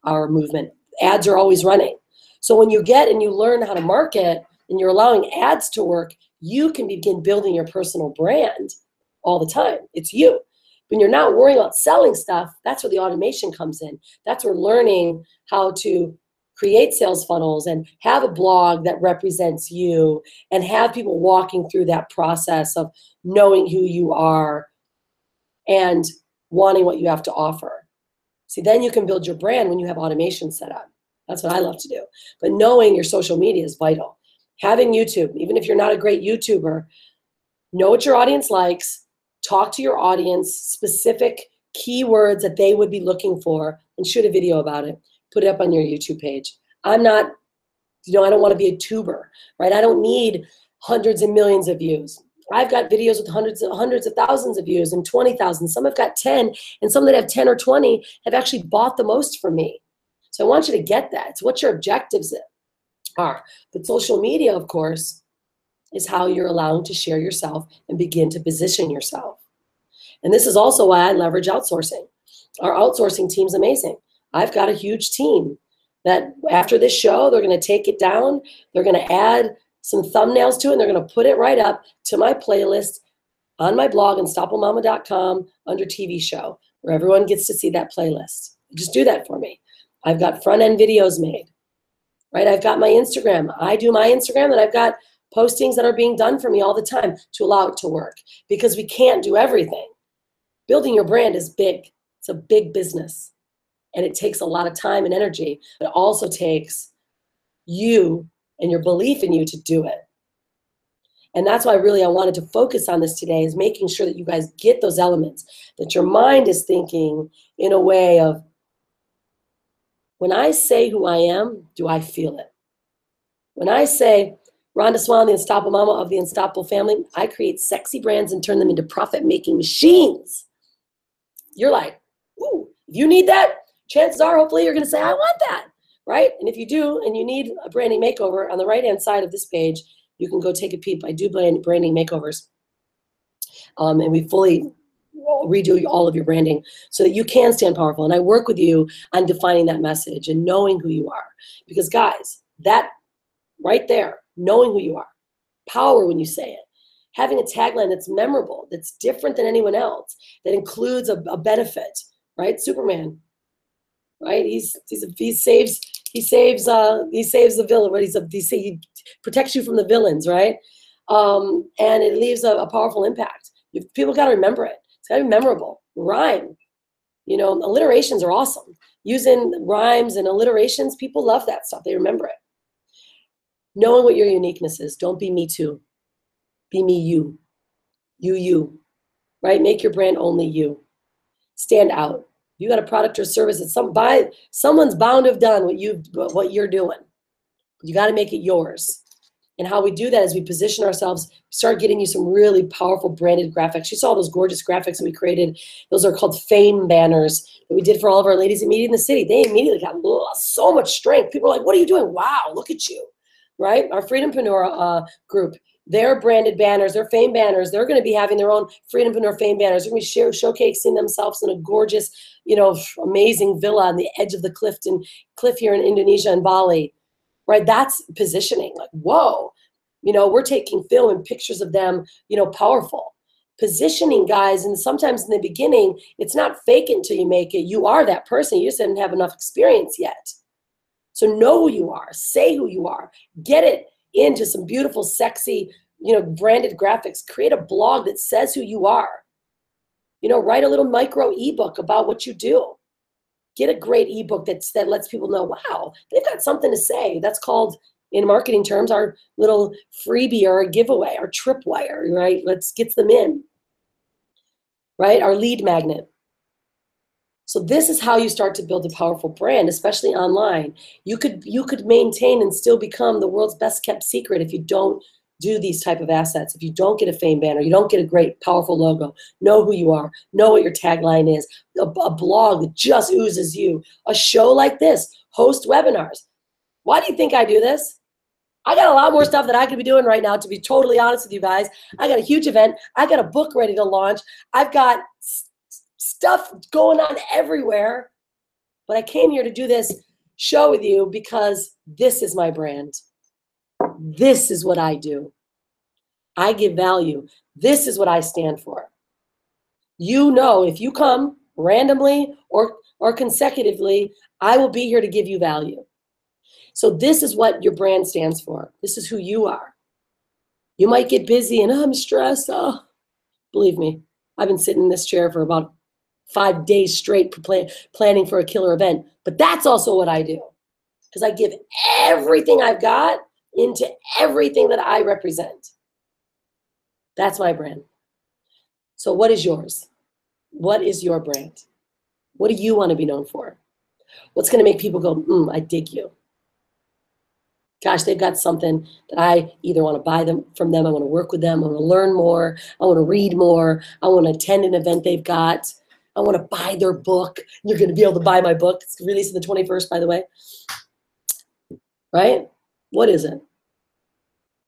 our movement. Ads are always running. So when you get and you learn how to market and you're allowing ads to work, you can begin building your personal brand all the time. It's you. When you're not worrying about selling stuff, that's where the automation comes in. That's where learning how to create sales funnels and have a blog that represents you and have people walking through that process of knowing who you are and wanting what you have to offer. See, then you can build your brand when you have automation set up. That's what I love to do. But knowing your social media is vital. Having YouTube, even if you're not a great YouTuber, know what your audience likes, talk to your audience, specific keywords that they would be looking for, and shoot a video about it. Put it up on your YouTube page. I'm not, I don't want to be a tuber, right? I don't need hundreds and millions of views. I've got videos with hundreds of thousands of views and 20,000. Some have got 10, and some that have 10 or 20 have actually bought the most from me. So I want you to get that. It's what your objectives are. But social media, of course, is how you're allowing to share yourself and begin to position yourself. And this is also why I leverage outsourcing. Our outsourcing team's amazing. I've got a huge team that after this show, they're going to take it down. They're going to add some thumbnails to it, and they're going to put it right up to my playlist on my blog, unstoppablemama.com, under TV show, where everyone gets to see that playlist. Just do that for me. I've got front-end videos made, right? I've got my Instagram. I do my Instagram, and I've got postings that are being done for me all the time to allow it to work, because we can't do everything. Building your brand is big. It's a big business, and it takes a lot of time and energy, but it also takes you and your belief in you to do it. And that's why really I wanted to focus on this today, is making sure that you guys get those elements, that your mind is thinking in a way of, when I say who I am, do I feel it? When I say, Rhonda Swan, the Unstoppable Mama of the Unstoppable Family, I create sexy brands and turn them into profit-making machines. You're like, ooh, if you need that, chances are, hopefully, you're going to say, I want that, right? And if you do, and you need a branding makeover, on the right-hand side of this page, you can go take a peep. I do branding makeovers. And we fully redo all of your branding so that you can stand powerful. And I work with you on defining that message and knowing who you are. Because guys, that right there, knowing who you are, power when you say it, having a tagline that's memorable, that's different than anyone else, that includes a benefit, right? Superman, right? He saves the villain, right? He protects you from the villains, right? And it leaves a powerful impact. People got to remember it. It's got to be memorable. Rhyme. Alliterations are awesome. Using rhymes and alliterations, people love that stuff. They remember it. Knowing what your uniqueness is. Don't be me too. Be me you. You. Right? Make your brand only you. Stand out. You got a product or service that someone's bound to have done what you're doing. You got to make it yours. And how we do that is we position ourselves, start getting you some really powerful branded graphics. You saw those gorgeous graphics that we created. Those are called fame banners that we did for all of our ladies immediately in the city. They immediately got so much strength. People are like, what are you doing? Wow, look at you, right? Our Freedompreneur group, their branded banners, their fame banners, they're going to be having their own Freedompreneur fame banners. They're going to be showcasing themselves in a gorgeous, amazing villa on the edge of the cliff here in Indonesia and Bali. Right, that's positioning. Like, whoa, we're taking film and pictures of them, powerful. positioning, guys, and sometimes in the beginning, it's not fake it until you make it. You are that person. You just didn't have enough experience yet. So know who you are. Say who you are. Get it into some beautiful, sexy, branded graphics. Create a blog that says who you are. Write a little micro ebook about what you do. Get a great ebook that lets people know, wow, they've got something to say. That's called, in marketing terms, our little freebie or a giveaway, our tripwire, right? Let's get them in, right? Our lead magnet. So this is how you start to build a powerful brand, especially online. You could maintain and still become the world's best kept secret if you don't do these type of assets. If you don't get a fame banner, you don't get a great, powerful logo, know who you are, know what your tagline is, a blog that just oozes you, a show like this, host webinars. Why do you think I do this? I got a lot more stuff that I could be doing right now, to be totally honest with you guys. I got a huge event. I got a book ready to launch. I've got stuff going on everywhere. But I came here to do this show with you because this is my brand. This is what I do. I give value. This is what I stand for. If you come randomly or consecutively, I will be here to give you value. So this is what your brand stands for. This is who you are. You might get busy and I'm stressed. Oh, believe me, I've been sitting in this chair for about 5 days straight planning for a killer event. But that's also what I do, because I give everything I've got into everything that I represent. That's my brand. So what is yours? What is your brand? What do you want to be known for? What's going to make people go, I dig you? Gosh, they've got something that I either want to buy from them, I want to work with them, I want to learn more, I want to read more, I want to attend an event they've got, I want to buy their book. You're going to be able to buy my book. It's released on the 21st, by the way. Right? What is it?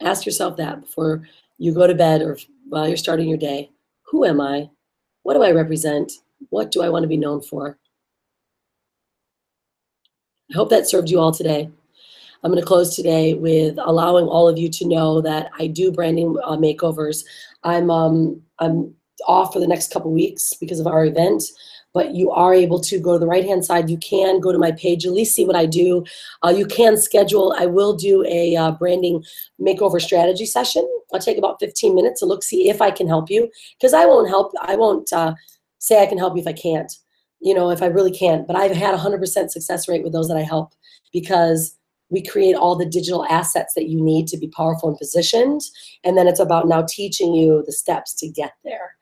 Ask yourself that before you go to bed or while you're starting your day. Who am I? What do I represent? What do I want to be known for? I hope that served you all today. I'm going to close today with allowing all of you to know that I do branding makeovers. I'm off for the next couple weeks because of our event, but you are able to go to the right-hand side. You can go to my page, at least see what I do. You can schedule. I will do a branding makeover strategy session. I'll take about 15 minutes to see if I can help you, because I won't say I can help you if I can't, if I really can't. But I've had 100% success rate with those that I help, because we create all the digital assets that you need to be powerful and positioned. And then it's about now teaching you the steps to get there.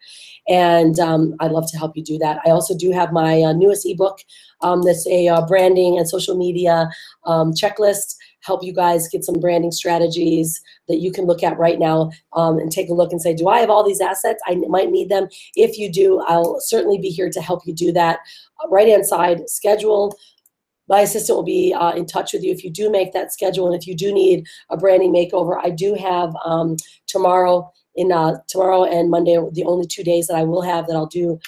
And I'd love to help you do that. I also do have my newest ebook that's a branding and social media checklist, help you guys get some branding strategies that you can look at right now and take a look and say, do I have all these assets? I might need them. If you do, I'll certainly be here to help you do that. Right-hand side, schedule. My assistant will be in touch with you if you do make that schedule. And if you do need a branding makeover, I do have tomorrow and Monday are the only 2 days that I will have that I'll do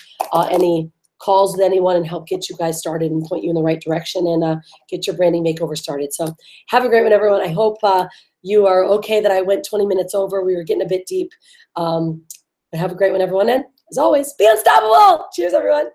any calls with anyone and help get you guys started and point you in the right direction and get your branding makeover started. So have a great one, everyone. I hope you are okay that I went 20 minutes over. We were getting a bit deep. But have a great one, everyone. And as always, be unstoppable. Cheers, everyone.